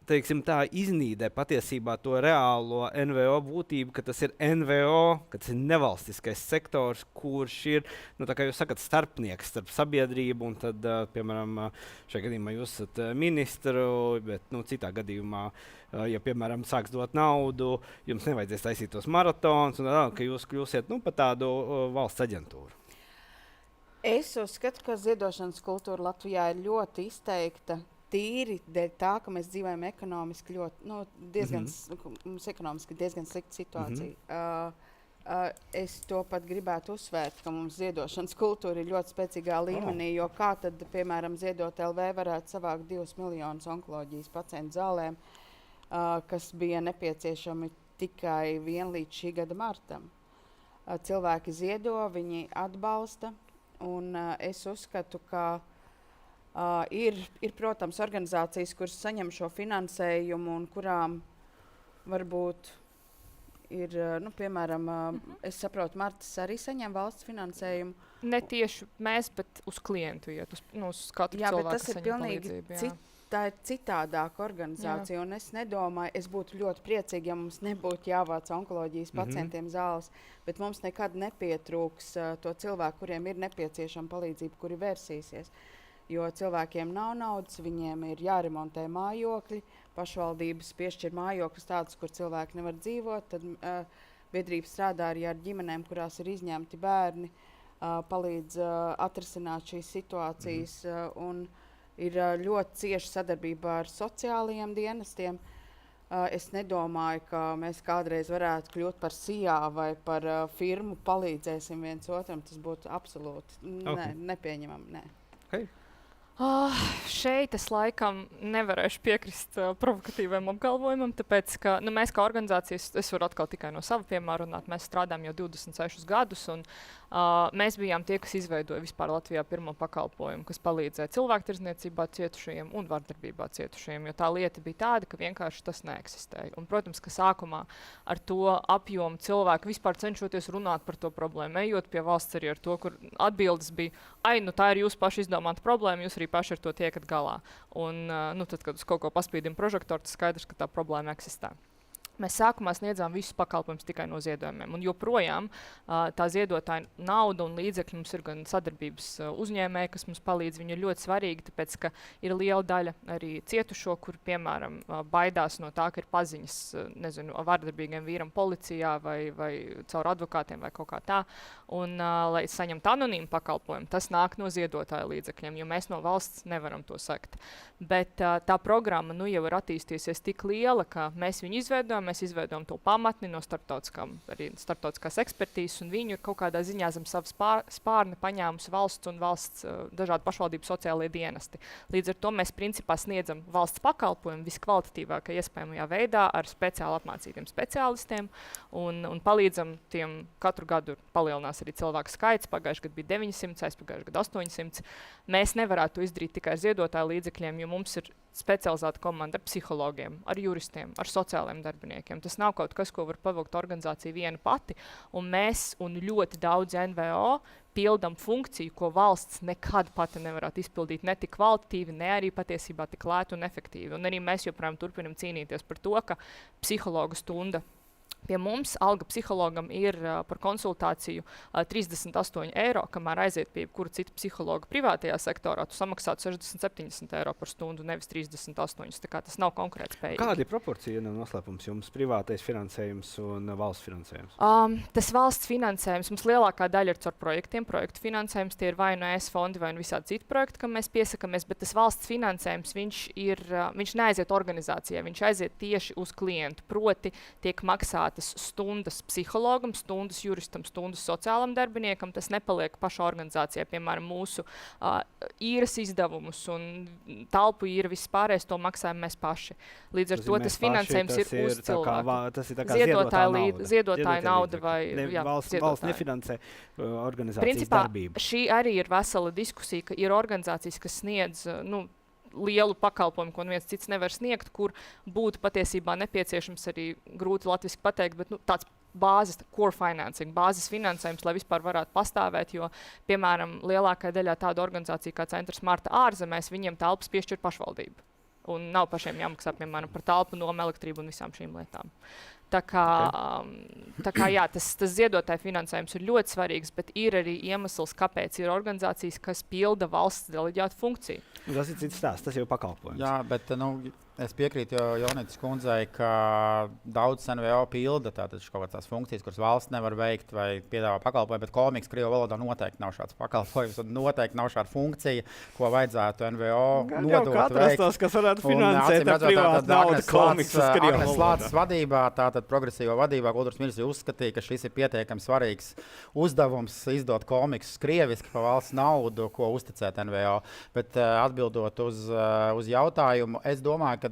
teiksim tā, iznīdē patiesībā to reālo NVO būtību, ka tas ir NVO, ka tas ir nevalstiskais sektors, kurš ir, kā jūs sakat, starpnieks starp sabiedrību, un tad, piemēram, šajā gadījumā jūs esat ministru, bet, citā gadījumā, ja, piemēram, sāks dot naudu, jums nevajadzēs taisīt tos maratonus, un ka jūs kļūsiet, par tādu valsts aģentūru. Es uzskatu, ka ziedošanas kultūra Latvijā ir ļoti izteikta. Tīri dēļ tā, ka mēs dzīvojam ekonomiski mums ekonomiski diezgan slikta situācija. Es to pat gribētu uzsvērt, ka mums ziedošanas kultūra ir ļoti spēcīgā līmenī, jo kā tad, piemēram, Ziedot LV varētu savākt 2 miljonus onkoloģijas pacientu zālēm, kas bija nepieciešami tikai līdz šī gada martam. Cilvēki ziedo, viņi atbalsta, un es uzskatu, ka ir, protams, organizācijas, kuras saņem šo finansējumu un kurām varbūt ir, piemēram, es saprotu, Martas arī saņem valsts finansējumu. Ne tieši mēs, bet uz klientu iet, uz katru cilvēku, bet tas ir pilnīgi tā ir citādāka organizācija, un es nedomāju, es būtu ļoti priecīgi, ja mums nebūtu jāvāc onkoloģijas pacientiem zāles, bet mums nekad nepietrūks to cilvēku, kuriem ir nepieciešama palīdzība, kuri versīsies. Jo cilvēkiem nav naudas, viņiem ir jāremontē mājokļi, pašvaldības piešķir mājokļus tādus, kur cilvēki nevar dzīvot, tad biedrība strādā arī ar ģimenēm, kurās ir izņemti bērni, palīdz atrisināt šīs situācijas, un ir ļoti cieša sadarbība ar sociālajiem dienestiem. Es nedomāju, ka mēs kādreiz varētu kļūt par SIA vai par firmu, palīdzēsim viens otram, tas būtu absolūti nepieņemami. Nē. Okay. Šeit es laikam nevarēšu piekrist provokatīviem apgalvojumam, tāpēc, ka mēs kā organizācijas, es varu atkal tikai no sava piemēra runāt, mēs strādājam jau 26 gadus, un mēs bijām tie, kas izveidoja vispār Latvijā pirmo pakalpojumu, kas palīdzēja cilvēktirdzniecībā cietušajiem un vardarbībā cietušajiem, jo tā lieta bija tāda, ka vienkārši tas neeksistēja. Un, protams, ka sākumā ar to apjomu cilvēku vispār cenšoties runāt par to problēmu, ejot pie valsts arī ar to, kur atbildes bija, tā ir jūsu paši izdomāta problēma, jūs arī paši ar to tiekat galā. Un tad, kad uz kaut ko paspīdim prožektoru, tas skaidrs, ka tā problēma eksistē. Mēs sākumā sniedzām visus pakalpojumus tikai no ziedojumiem. Un joprojām tā ziedotāja nauda un līdzekļi mums ir gan sadarbības uzņēmēji, kas mums palīdz. Viņi ir ļoti svarīgi, tāpēc, ka ir liela daļa arī cietušo, kur, piemēram, baidās no tā, ka ir paziņas, nezinu, vardarbīgiem vīram policijā vai caur advokātiem vai kaut kā tā. Un, lai saņemtu anonīmu pakalpojumu, tas nāk no ziedotāja līdzekļiem, jo mēs no valsts nevaram to sakt. Bet tā programma jau ir attīstījusies tik liela, ka mēs viņu izveidojam, mēs izveidojam to pamatni no starptautiskās ekspertīzes, un viņu ir kaut kādā ziņā zem savas spārni paņēmusi valsts un valsts dažādu pašvaldību sociālie dienesti. Līdz ar to mēs principā sniedzam valsts pakalpojumu viskvalitatīvākajā iespējamajā veidā ar speciāli apmācītiem speciālistiem un palīdzam tiem katru gadu palielinās arī cilvēku skaits. Pagājušajā gadā bija 900, aizpagājušajā gadā 800. Mēs nevarētu to izdarīt tikai ar ziedotāju līdzekļiem, jo mums ir specializēta komanda ar psihologiem, ar juristiem, ar sociālajiem darbiniekiem. Tas nav kaut kas, ko var pavilkt organizācija viena pati, un mēs un ļoti daudz NVO pildam funkciju, ko valsts nekad pati nevarētu izpildīt ne tik kvalitatīvi, ne arī patiesībā tik lēti un efektīvi. Un arī mēs joprojām turpinam cīnīties par to, ka psihologa stunda pie mums alga psihologam ir par konsultāciju 38 eiro, kamēr aiziet pie kura cita psihologa privātajā sektorā, tu samaksātu 60-70 eiro par stundu, nevis 38. Tā kā tas nav konkurētspējīgi. Kāda ir proporcija noslēpums jums privātais finansējums un valsts finansējums? Tas valsts finansējums, mums lielākā daļa ir caur projektiem. Projektu finansējums tie ir vai no ES fondi vai no visādi citi projekti, kam mēs piesakamies, bet tas valsts finansējums, viņš neaiziet organizācijai, viņš aiziet tieši uz klientu. Proti tiek maksātas stundas psihologam, stundas juristam, stundas sociālam darbiniekam. Tas nepaliek paša organizācijai. Piemēram, mūsu īres izdevumus un talpu īra vispārējais to maksājam mēs paši. Līdz ar to tas finansējums ir uz cilvēku. Tas ir tā kā ziedotāja nauda vai valsts nefinansē organizācijas Principā, darbību. Šī arī ir vesela diskusija, ka ir organizācijas, kas sniedz lielu pakalpojumu, ko neviens cits nevar sniegt, kur būtu patiesībā nepieciešams arī grūti latviski pateikt, bet tāds bāzes, core financing, bāzes finansējums, lai vispār varētu pastāvēt, jo, piemēram, lielākā daļā tāda organizācija kā Centrs Marta ārzemēs, viņiem telpas piešķir pašvaldība. Un nav pašiem jāmaksā, piemēram, par telpu, nomu, elektrību un visām šīm lietām. Tā kā jā, tas ziedotāju finansējums ir ļoti svarīgs, bet ir arī iemesls, kāpēc ir organizācijas, kas pilda valsts deleģētu funkciju. Tas ir cits stāsts, tas jau pakalpojums. Jā, bet es piekrītu Jonītas kundzei, ka daudz NVO pilda kaut kādas funkcijas, kuras valsts nevar veikt vai piedāvā pakalpojumu, bet komiks Krievu valodā noteikti nav šāds pakalpojums un noteikti nav šāda funkcija, ko vajadzētu NVO nodot veikt. Tos, kas varētu finansēt ar privātu naudu komiks uz Krievu valodā. Slāces vadībā, tātad progresīvo vadībā, kultūras ministrija uzskatīja, ka šis ir pietiekami svarīgs uzdevums izdot komiksus krieviski pa valsts naudu, ko uzticēt NVO. Bet atbildot uz jautājumu, es domāju, ka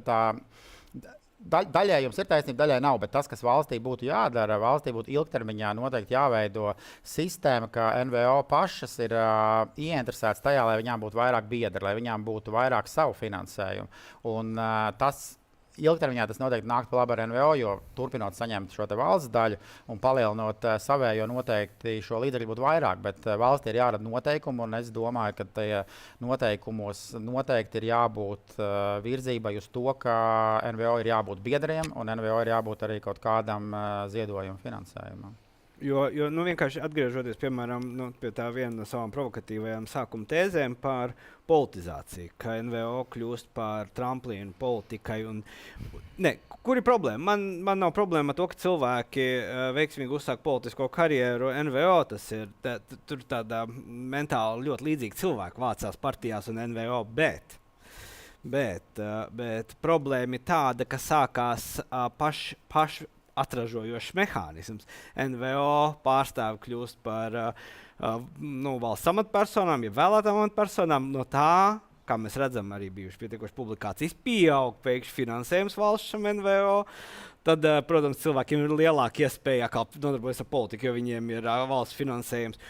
daļai jums ir taisnība, daļai nav, bet tas, kas valstī būtu jādara, valstī būtu ilgtermiņā noteikti jāveido sistēma, ka NVO pašas ir ieinteresētas tajā, lai viņām būtu vairāk biedri, lai viņām būtu vairāk savu finansējumu. Un ilgtermiņā tas noteikti nāk par labu ar NVO, jo turpinot saņemt šo valsts daļu un palielinot savējo, noteikti šo līdzekļu būtu vairāk, bet valstī ir jārada noteikumi, un es domāju, ka tajā noteikumos noteikti ir jābūt virzībai uz to, ka NVO ir jābūt biedriem, un NVO ir jābūt arī kaut kādam ziedojumu finansējumam. Jo vienkārši atgriežoties, piemēram, pie tā viena no savām provokatīvajām sākuma tēzēm par politizāciju, ka NVO kļūst par tramplīnu politikai. Kur ir problēma? Man nav problēma ar to, ka cilvēki veiksmīgi uzsāk politisko karjeru NVO. Tas ir tur tādā mentāli ļoti līdzīgi cilvēki vācās partijās un NVO, bet problēma ir tāda, ka sākās paši atražojošs mehānisms. NVO pārstāvi kļūst par valsts amatpersonām, ja vēlētām amatpersonām. No tā, kā mēs redzam, arī bijuši pietiekoši publikācijas, pieaug pēkšņi finansējums valsts NVO. Tad, protams, cilvēkiem ir lielāka iespēja nodarboties ar politiku, jo viņiem ir valsts finansējums.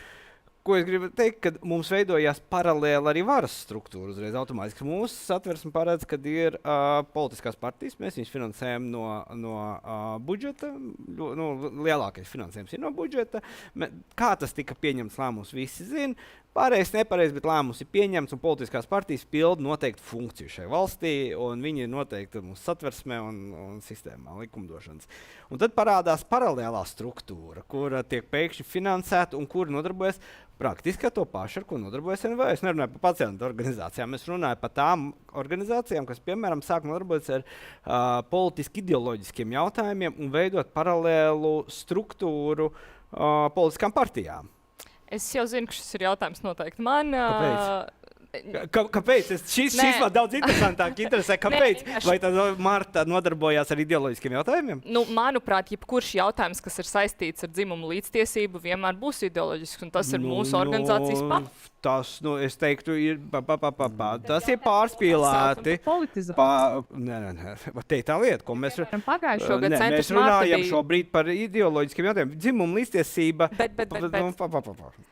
ko es gribu teikt, ka mums veidojās paralēli arī varas struktūra uzreiz automātiski. Mūsu satversme paredz, ka ir politiskās partijas, mēs viņus finansējam no budžeta, lielākais finansējums ir no budžeta. Kā tas tika pieņemts lēmums, visi zina. Pareizi, nepareizi, bet lēmums ir pieņemts, un politiskās partijas pilda noteikti funkciju šai valstī, un viņi ir noteikti mūsu satversmē un sistēmā, likumdošanas. Un tad parādās paralēlā struktūra, kura tiek pēkšņi finansēta un kura nodarbojas praktiski to pašu, ar ko nodarbojas NVO. Es nerunāju par pacientu organizācijām, es runāju par tām organizācijām, kas, piemēram, sāk nodarbojas ar politiski ideoloģiskiem jautājumiem un veidot paralēlu struktūru politiskām partijām. Es jau zinu, ka šis ir jautājums noteikti man. Kāpēc? Šis man daudz interesantāk interesē. Kāpēc? Vai tad Marta nodarbojās ar ideoloģiskiem jautājumiem? Manuprāt, jebkurš jautājums, kas ir saistīts ar dzimumu līdztiesību, vienmēr būs ideoloģisks, un tas ir mūsu organizācijas pamats. Tas, es teiktu, ir tas ir pārspīlēti. Nē. Te ir tā lieta, ko mēs pagājušo gadu mēs runājam šobrīd par ideoloģiskiem jautājumiem. Dzimumu līdztiesība.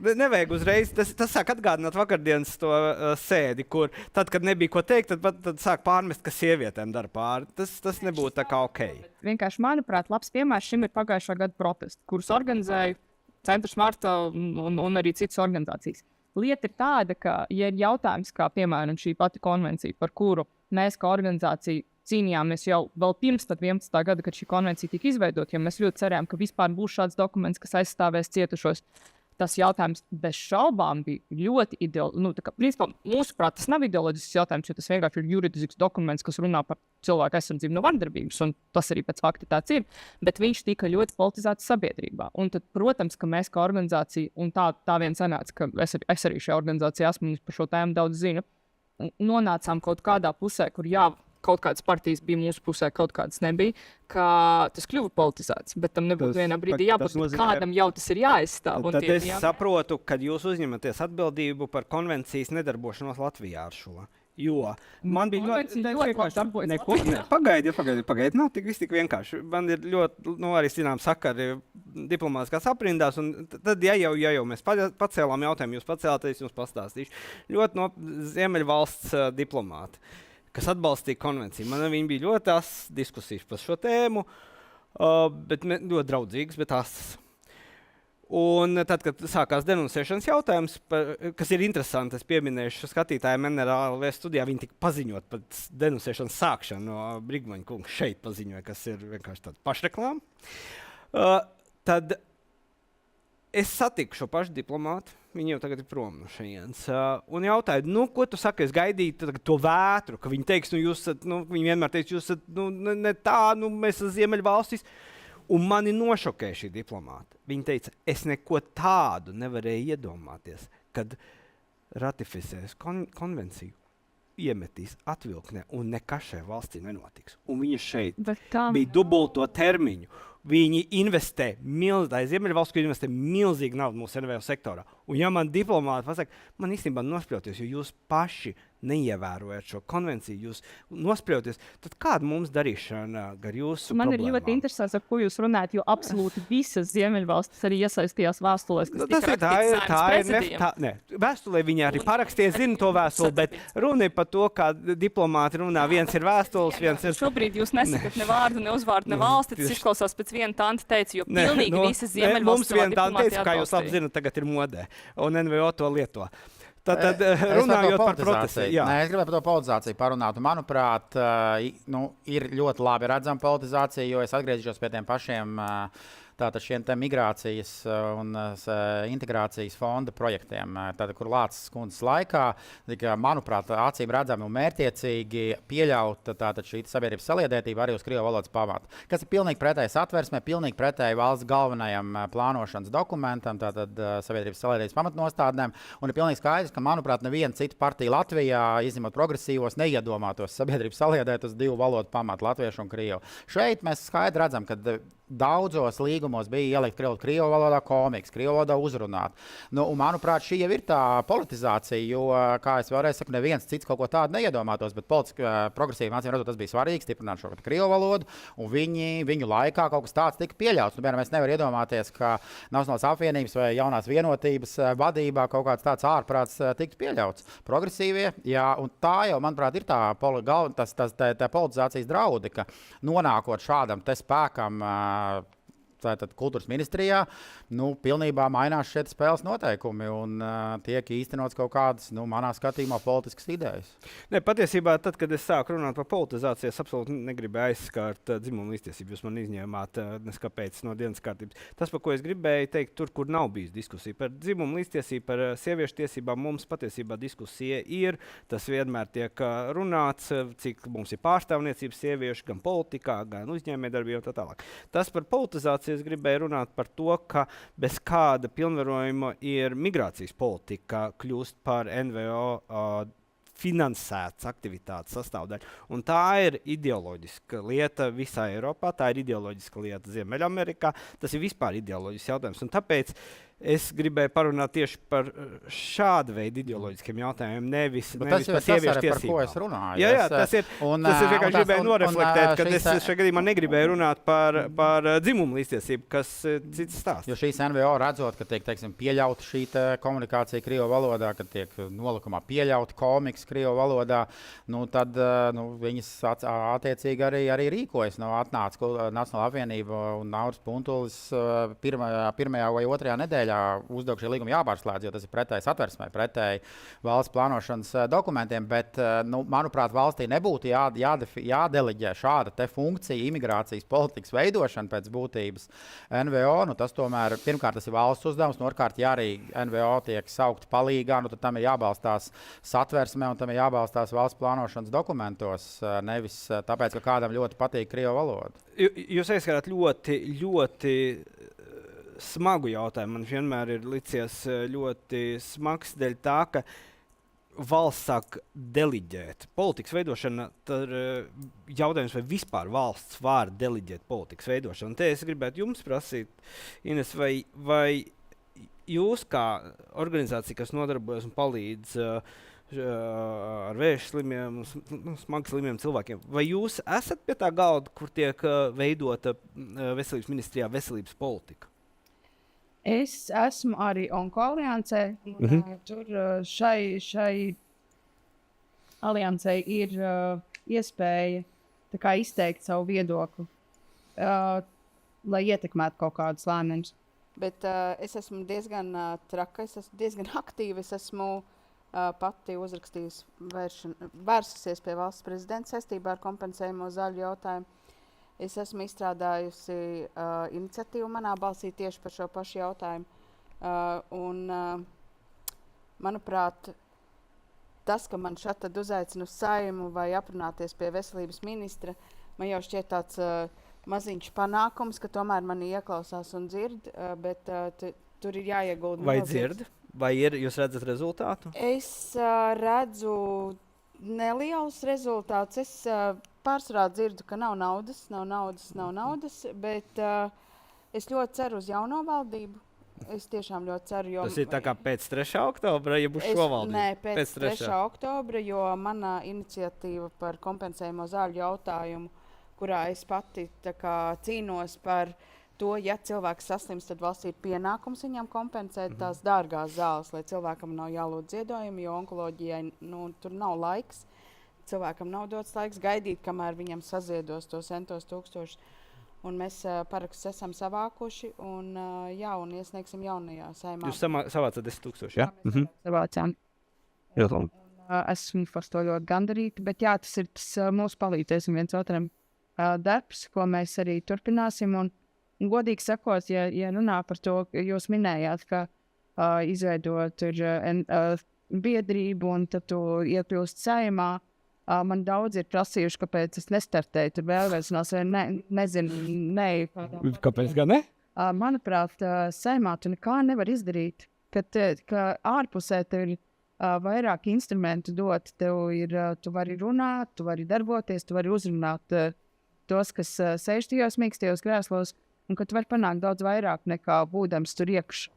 Nevajag uzreiz. Tas sāk atgādināt vakardienas to sēdi, kur tad, kad nebija ko teikt, tad sāk pārmest, ka sievietēm dara pāri. Tas nebūtu tā kā ok. Vienkārši, manuprāt, labs piemērs šim ir pagājušā gada protesti, kurus organizēja Centrs Marta un arī citas organizācijas. Lieta ir tāda, ka, ja ir jautājums, kā piemēram šī pati konvencija, par kuru mēs kā organizācija cīnījāmies jau vēl pirms 11. gada, kad šī konvencija tika izveidota, jo mēs ļoti cerējām, ka vispār būs šāds dokuments, kas aizstāvēs cietušos. Tas jautājums bez šaubām bija ļoti ideoloģisks. Mūsuprāt, tas nav ideoloģisks jautājums, jo tas vienkārši ir juridisks dokuments, kas runā par cilvēku aizsardzību no vardarbības, un tas arī pēc fakta tāds ir, bet viņš tika ļoti politizēts sabiedrībā. Un tad, protams, ka mēs kā organizācija, un tā vien sanāca, ka es arī šajā organizācijā esmu par šo tēmu daudz zinu, nonācām kaut kādā pusē, kur kaut kādas partijas bija mūsu pusē, kaut kādas nebija, ka tas kļuva politizēts, bet tam nebūtu vienā brīdī jābūt, kādam jau tas ir jāaizstāv. Tad es saprotu, ka jūs uzņematies atbildību par konvencijas nedarbošanos Latvijā ar šo. Jo man bija Pagaidi, nav tik vienkārši. Man ir ļoti, arī zinām sakari diplomātiskās aprindās, un tad, ja jau mēs pacēlām jautājumu, jūs pacēlāt, es jums pastāstīšu. Ļoti no Ziemeļvalsts diplomāti, kas atbalstīja konvenciju. Viņi bija ļoti asas diskusijas par šo tēmu, bet ļoti draudzīgas, bet asas. Un tad, kad sākās denunsēšanas jautājums, kas ir interesanti, es pieminēšu skatītājiem NRLV studijā, viņi tika paziņot par denunsēšanas sākšanu no Brigmaņa kunga šeit paziņoja, kas ir vienkārši tāda pašreklāma. Tad es satiku šo pašu diplomātu, viņi jau tagad ir prom no šejienes, un jautāju, ko tu saki, es gaidīju to vētru, ka viņi teiks, viņi vienmēr teiks, jūs esat, ne tā, mēs esam Ziemeļvalstis. Un mani nošokēja šī diplomāta. Viņa teica, es neko tādu nevarēju iedomāties, kad ratificēs konvenciju, iemetīs atvilknē un nekas šajā valstī nenotiks. Un viņa šeit bija dubulto termiņu. Viņi investē Ziemeļvalsts investē milzīgi naudu mūsu NVO sektorā. Un ja man diplomāti pasaka, man īstenībā nospļauties, jo jūs paši neievērojat šo konvenciju, jūs nospļauties, tad kāda mums darīšana gar jūsu man problēmām? Ir ļoti interesants, ar ko jūs runājat, jo absolūti visas Ziemeļvalstis arī iesaistījās vēstulēs, kas tika rakstīts prezidijam. Vēstulē viņi arī parakstīja, zina to vēstuli, bet runa ir par to, kā diplomāti runā. Viens ir vēstules, viens ir... Šobrīd jūs nesakat ne vārdu, ne uzvārdu, ne valsti. Tas izklausās pēc viena tante teica, jo pilnīgi visas Ziemeļvalstis savā diplomātijā atbalstīja. Kā jūs labi zinat, tagad ir modē, un NVO to lieto. Tad runājot par protestiem. Es gribēju par to politizāciju parunāt. Manuprāt, ir ļoti labi redzama politizācija, jo es atgriezīšos pie tiem pašiem tātad šiem migrācijas un integrācijas fonda projektiem, kur Lācis kundzes laikā, manuprāt, acīm redzami un mērķiecīgi pieļaut šī sabiedrības saliedētība arī uz krievu valodas pamata, kas ir pilnīgi pretēji satversmē, pilnīgi pretēji valsts galvenajam plānošanas dokumentam, tātad sabiedrības saliedētības pamatnostādnēm, un ir pilnīgi skaidrs, ka, manuprāt, neviena cita partija Latvijā, izņemot progresīvos, neiedomātos sabiedrības saliedēt uz divu valodu pamatu, latviešu un krievu. Šeit mēs skaidri redzam, ka daudzos līgumos bija ielikt krievu valodā komiks, krievu valodā uzrunāt. Nu, un, manuprāt, šī jau ir tā politizācija, jo, kā es vēlreiz saku, neviens cits kaut ko tādu neiedomātos, bet progresīvi acīm redzot, tas bija svarīgi stiprināt šo krievu valodu, un viņu laikā kaut kas tāds tika pieļauts. Nu, piemēram, es nevaru iedomāties, ka Nacionālās apvienības vai jaunās vienotības vadībā kaut kāds tāds ārprāts tiktu pieļauts. Progresīvie, jā, un tā jau, manuprāt, ir tā politizācijas draudi, ka nonākot šādam te spēkam, tātad kultūras ministrijā, pilnībā mainās šie spēles noteikumi un tiek īstenots kaut kādas, manā skatījumā, politiskas idejas. Ne, patiesībā, tad, kad es sāku runāt par politizāciju, es absolūti negribēju aizskārt dzimumu līdztiesību. Jūs man izņēmāt neskapēc no dienas kārtības. Tas, par ko es gribēju teikt, tur, kur nav bijis diskusija par dzimumu līdztiesību, par sieviešu tiesībām, mums patiesībā diskusija ir. Tas vienmēr tiek runāts, cik mums ir pārstāvniecības sieviešu gan politikā, gan uzņēmējdarbībā un tā tālāk. Tas par politizāciju es gribēju runāt par to, ka bez kāda pilnvarojuma ir migrācijas politika kļūst par NVO finansētas aktivitātes sastāvdaļa. Un tā ir ideoloģiska lieta visā Eiropā, tā ir ideoloģiska lieta Ziemeļamerikā. Tas ir vispār ideoloģisks jautājums. Un tāpēc es gribēju parunāt tieši par šādu veidu ideoloģiskiem jautājumiem, nevis par sieviešu tiesībām. Par ko es runāju? Jā, tas ir vienkārši gribēju noreflektēt, ka es šajā gadījumā negribēju runāt par dzimumu līdztiesību, kas cits stāsts. Jo šīs NVO redzot, ka tiek, teiksim, pieļauta šī komunikācija krievu valodā, ka tiek nolikumā pieļauta komiks krievu valodā, tad viņas attiecīgi arī rīkojas. Atnāca Nacionālā apvienība un Nauris Puntulis pirmajā vai otrajā nedēļā uzdevuma šī līguma jāpārslēdz, jo tas ir pretēji satversmei, pretēji valsts plānošanas dokumentiem. Bet, manuprāt, valstī nebūtu jādeleģē šāda te funkcija, imigrācijas politikas veidošana pēc būtības NVO. Tas tomēr, pirmkārt, tas ir valsts uzdevums, un otrkārt, ja arī NVO tiek saukti palīgā, tad tam ir jābalstās satversmē un tam ir jābalstās valsts plānošanas dokumentos, nevis tāpēc, ka kādam ļoti patīk krievu valoda. Jūs aizskarāt ļoti smagu jautājumu. Man vienmēr ir licies ļoti smags dēļ tā, ka valsts sāk deliģēt. Politikas veidošana, tad jautājums, vai vispār valsts var deliģēt politikas veidošanu. Un te es gribētu jums prasīt, Ines, vai jūs kā organizācija, kas nodarbojas un palīdz ar vēža slimiem, smagi slimiem cilvēkiem, vai jūs esat pie tā galda, kur tiek veidota veselības ministrijā veselības politika? Es esmu arī Onko-aliansē. Tur šai aliansē ir iespēja izteikt savu viedokli, lai ietekmētu kaut kādus lēmumus. Bet es esmu diezgan traka, es esmu diezgan aktīva. Es esmu pati uzrakstījusi, vērsusies pie valsts prezidenta saistībā ar kompensējumu zaļu jautājumu. Es esmu izstrādājusi iniciatīvu manā balsī tieši par šo pašu jautājumu. Manuprāt, tas, ka man šeit uzaicina uz Saeimu vai aprunāties pie veselības ministra, man jau šķiet tāds maziņš panākums, ka tomēr mani ieklausās un dzird, bet tur ir jāiegulda. Vai dzird? Vai jūs redzat rezultātu? Es redzu nelielus rezultātus. Es pārsvarā dzirdu, ka nav naudas, bet es ļoti ceru uz jauno valdību. Es tiešām ļoti ceru. Tas ir tā kā pēc 3. oktobra, ja būs šo valdību? Nē, pēc 3. oktobra, jo manā iniciatīva par kompensējumu zāļu jautājumu, kurā es pati cīnos par to, ja cilvēks saslims, tad valsts ir pienākums viņam kompensēt tās dārgās zāles, lai cilvēkam nav jālūdz ziedojumi, jo onkoloģijai tur nav laiks. Cilvēkam nav dots laiks gaidīt, kamēr viņam saziedos tos centos tūkstošus. Un mēs parakstus esam savākuši un iesniegsim jaunajā Saeimā. Jūs savācat 10,000, jā? Savācām. Esmu par to ļoti gandarīta, bet jā, tas ir mūsu palīdzēsim viens otram darbs, ko mēs arī turpināsim. Un godīgi sakot, ja runā par to, jūs minējāt, ka izveidot biedrību un tad tu iekļūst Saeimā. Man daudz ir prasījuši, kāpēc es nestartēju tur vēlēšanās, vai nezinu. Kāpēc gan ne? Manuprāt, Saeimā tu nekā nevar izdarīt, ka ārpusē tev ir vairāk instrumentu dot. Tu vari runāt, tu vari darboties, tu vari uzrunāt tos, kas sēž tajos mīkstajos krēslos, un ka tu vari panākt daudz vairāk nekā būdams tur iekšā.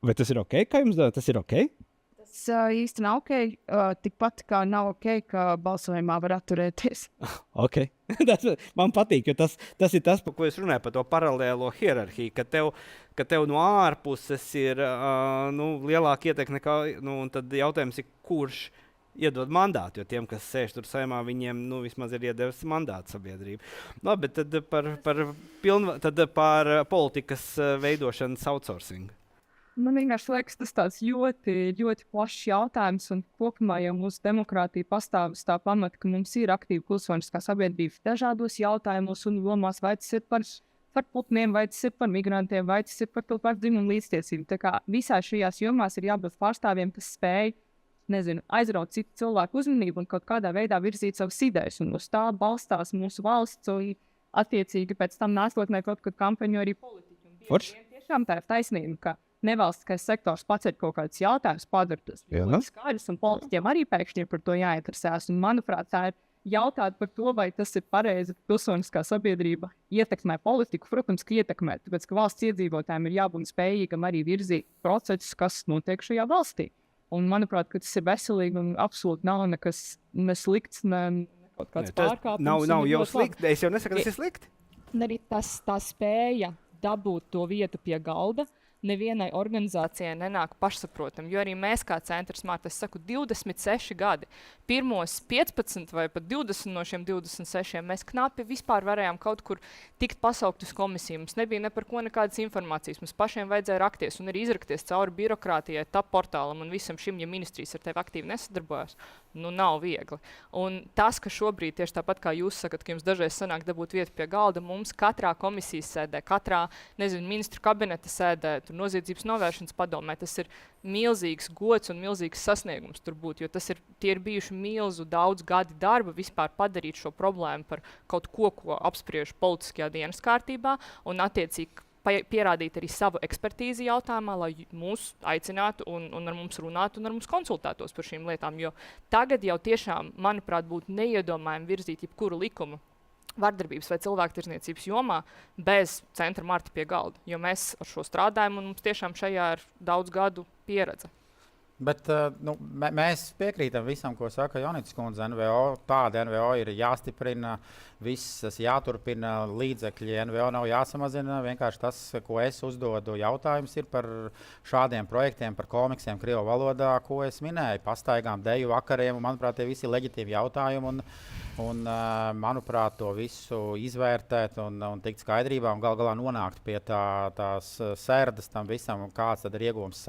Vai tas ir ok, kā jums dara? Tas ir ok? Tas īsti nav ok, tikpat kā nav ok, ka balsojumā var atturēties. Ok. Man patīk, jo tas ir tas, par ko es runāju, par to paralēlo hierarhiju, ka tev no ārpuses ir lielāka ietekme nekā, un tad jautājums ir, kurš iedod mandātu, jo tiem, kas sēž tur saimā, viņiem vismaz ir iedevis mandātu sabiedrību. Bet tad par politikas veidošanas outsourcing. Man vienkārši liekas, tas tāds ļoti, ļoti plašs jautājums, un kopumā jau mūsu demokrātija pastāv uz tā pamata, ka mums ir aktīva pilsoniskā sabiedrība dažādos jautājumos un jomās, vai tas ir par putniem, vai tas ir par migrantiem, vai tas ir par to pašu dzimumu līdztiesību. Tā kā visā šajās jomās ir jābūt pārstāvjiem, kas spēj, aizraut citu cilvēku uzmanību un kaut kādā veidā virzīt savas idejas, un uz tā balstās mūsu valsts, un attiecīgi pēc tam nākotnē kaut kad kampaņu arī politiķi. Forši. Tiešām tā ir taisnība, ka nevalstiskais sektors paceļ kaut kādus jautājumus, padara tos skaidrs, un politiķiem arī pēkšņi ir par to jāinteresēs. Un, manuprāt, tā ir jautāt par to, vai tas ir pareizi, ka pilsoniskā sabiedrība ietekmē politiku. Protams, ka ietekmē, tāpēc, ka valsts iedzīvotājiem ir jābūt spējīgam arī virzīt procesus, kas notiek šajā valstī. Un, manuprāt, ka tas ir veselīgi un absolūti nav nekas slikts, ne kaut kāds pārkāpums. Nav jau slikti, es jau nesaku, ka tas ir slikti. Un arī tā spēja dabūt to vietu pie galda nevienai organizācijai nenāk pašsaprotam, jo arī mēs kā Centra Smart, es saku, 26 gadi, pirmos 15 vai pat 20 no šiem 26 mēs knapi vispār varējām kaut kur tikt pasaukt uz komisiju. Mums nebija ne par ko nekādas informācijas, mums pašiem vajadzēja rakties un arī izrakties cauri birokrātijai, TAP portālam un visam šim, ja ministrijas ar tevi aktīvi nesadarbojas, nav viegli. Un tas, ka šobrīd tieši tāpat kā jūs sakat, ka jums dažreiz sanāk dabūt vietu pie galda, mums katrā komisijas sēdē, katrā, ministru kabineta sēdē, noziedzības novēršanas padomē, tas ir milzīgs gods un milzīgs sasniegums tur būt, jo tie ir bijuši milzu daudz gadi darba vispār padarīt šo problēmu par kaut ko apspriež politiskajā dienas kārtībā un attiecīgi pierādīt arī savu ekspertīzi jautājumā, lai mūs aicinātu un ar mums runātu un ar mums konsultētos par šīm lietām, jo tagad jau tiešām, manuprāt, būtu neiedomājami virzīt jebkuru likumu vardarbības vai cilvēktirdzniecības jomā bez Centra Marta pie galda, jo mēs ar šo strādājam un mums tiešām šajā ir daudz gadu pieredze. Bet mēs piekrītam visam, ko saka Jonītas kundze. NVO, tāda NVO ir jāstiprina, viss jāturpina, līdzekļi NVO nav jāsamazina. Vienkārši tas, ko es uzdodu jautājums, ir par šādiem projektiem, par komiksiem Krievu valodā, ko es minēju, pastaigām, deju vakariem. Manuprāt, tie visi ir leģitīvi jautājumi. Un, manuprāt, to visu izvērtēt un tikt skaidrībā un gal galā nonākt pie tās sērdas tam visam, kāds tad ir iegūms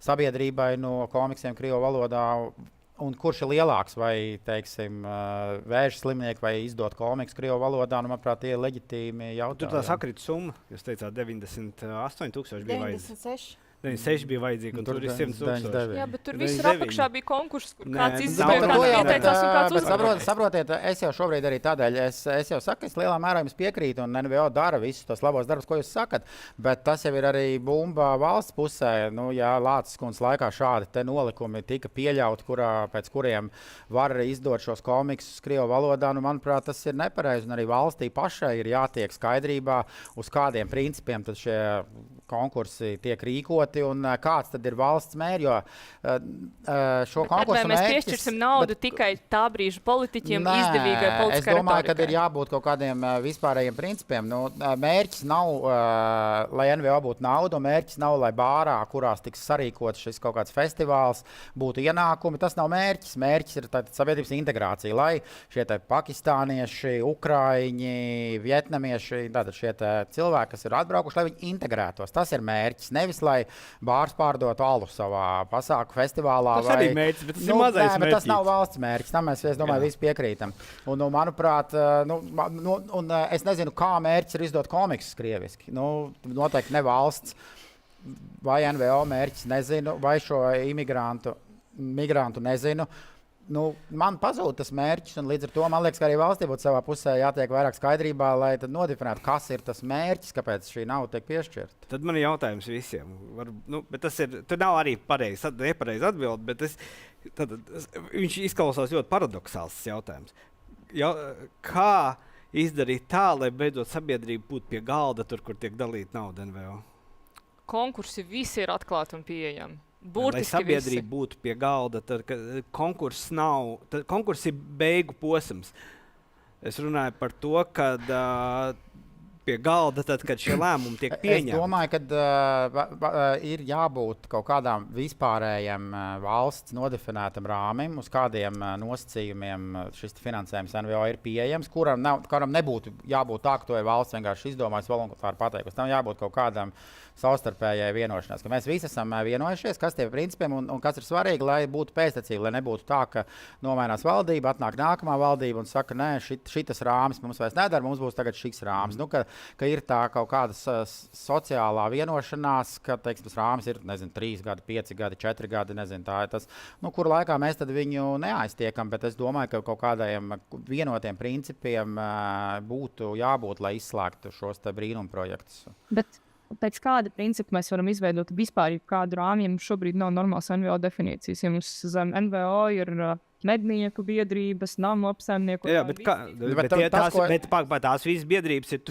sabiedrībai no komiksiem Krievu valodā. Un kurš ir lielāks, vai, teiksim, vēža slimnieki vai izdot komiksu Krievu valodā, manuprāt, tie ir leģitīmi jautājumi. Tur tā sakrita summa, jūs teicāt 98,000 bija vajadzīgi. 96. 96 bija vajadzīgi, un tur ir 100,000. Jā, bet tur visur apakšā bija konkurss, kur kāds Nē, izdevēja, kāds pieteicās un kāds uzvarēja. Saprotiet, es jau šobrīd arī tādēļ, es jau saku, es lielā mērā jums piekrītu, un NVO dara visus tos labos darbus, ko jūs sakat, bet tas jau ir arī bumba valsts pusē. Ja Lācis kundzes laikā šādi te nolikumi tika pieļauti, pēc kuriem var izdot šos komiksus Krievu valodā, manuprāt, tas ir nepareizi, un arī valstī pašai ir jātiek skaidrībā, uz kādiem principiem tad šie konkursi tiek rīkoti un kāds tad ir valsts mērķis. Šo konkursu mēs piešķirsim naudu tikai tā brīža politiķiem izdevīgai politiskai retorikai. Es domāju, ka ir jābūt kaut kādiem vispārējiem principiem. Mērķis nav, lai NVO būtu nauda, un mērķis nav, lai bārā, kurās tiks sarīkots šis kaut kāds festivāls, būtu ienākumi. Tas nav mērķis. Mērķis ir sabiedrības integrācija, lai šie pakistānieši, ukrāņi, vietnamieši, tātad šie cilvēki, kas ir atbraukuši, lai viņi integrētos. Tas ir mērķis. Nevis, lai bārs pārdotu alu savā pasāku festivālā. Tas arī mērķis, bet tas ir mazais mērķis. Tas nav valsts mērķis. Tam mēs, es domāju, visi piekrītam. Un, manuprāt, es nezinu, kā mērķis ir izdot komiksus krieviski. Noteikti ne valsts vai NVO mērķis nezinu, vai šo migrantu nezinu. Man pazūd tas mērķis, un līdz ar to man liekas, ka arī valstī būtu savā pusē jātiek vairāk skaidrībā, lai tad nodefinētu, kas ir tas mērķis, kāpēc šī nauda tiek piešķirta. Tad man ir jautājums visiem. Bet tas ir, tur nav arī nepareizi atbild, bet viņš izklausās ļoti paradoxāls jautājums. Kā izdarīt tā, lai beidzot sabiedrība būtu pie galda, tur, kur tiek dalīta nauda NVO? Konkursi visi ir atklāti un pieejami. Lai Burtiski sabiedrība visi. būtu pie galda, tad konkurss nav. Konkurss ir beigu posms. Es runāju par to, ka pie galda, tad, kad šie lēmumi tiek Es pieņemti. domāju, ka ir jābūt kaut kādām vispārējiem valsts nodefinētam rāmim, uz kādiem nosacījumiem šis finansējums NVO ir pieejams, kuram nebūtu jābūt tā, ka to ir valsts vienkārši izdomājusi voluntāri pateikusi. Tam jābūt kaut kādam savstarpējai vienošanās, ka mēs visi esam vienojušies, kas tie principiem un kas ir svarīgi, lai būtu pēctecīgi, lai nebūtu tā, ka nomainās valdība, atnāk nākamā valdība un saka, nē, šitas rāmis mums vairs nedara, mums būs tagad šis rāmis. Nu, ka ir tā kaut kāda sociālā vienošanās, ka, teiksim, tas rāmis ir, 3 gadi, 5 gadi, 4 gadi, tā ir tas, kur laikā mēs tad viņu neaiztiekam, bet es domāju, ka kaut kādiem vienotiem principiem būtu jābūt, lai izslēgtu šos te brīnumprojektus. Bet pēc kāda principa mēs varam izveidot vispār kādu rāmju, ja mums šobrīd nav normāls NVO definīcijas. Ja mums zem NVO ir mednieku biedrības, namu apsaimnieku. Jā, bet tās visas biedrības ir.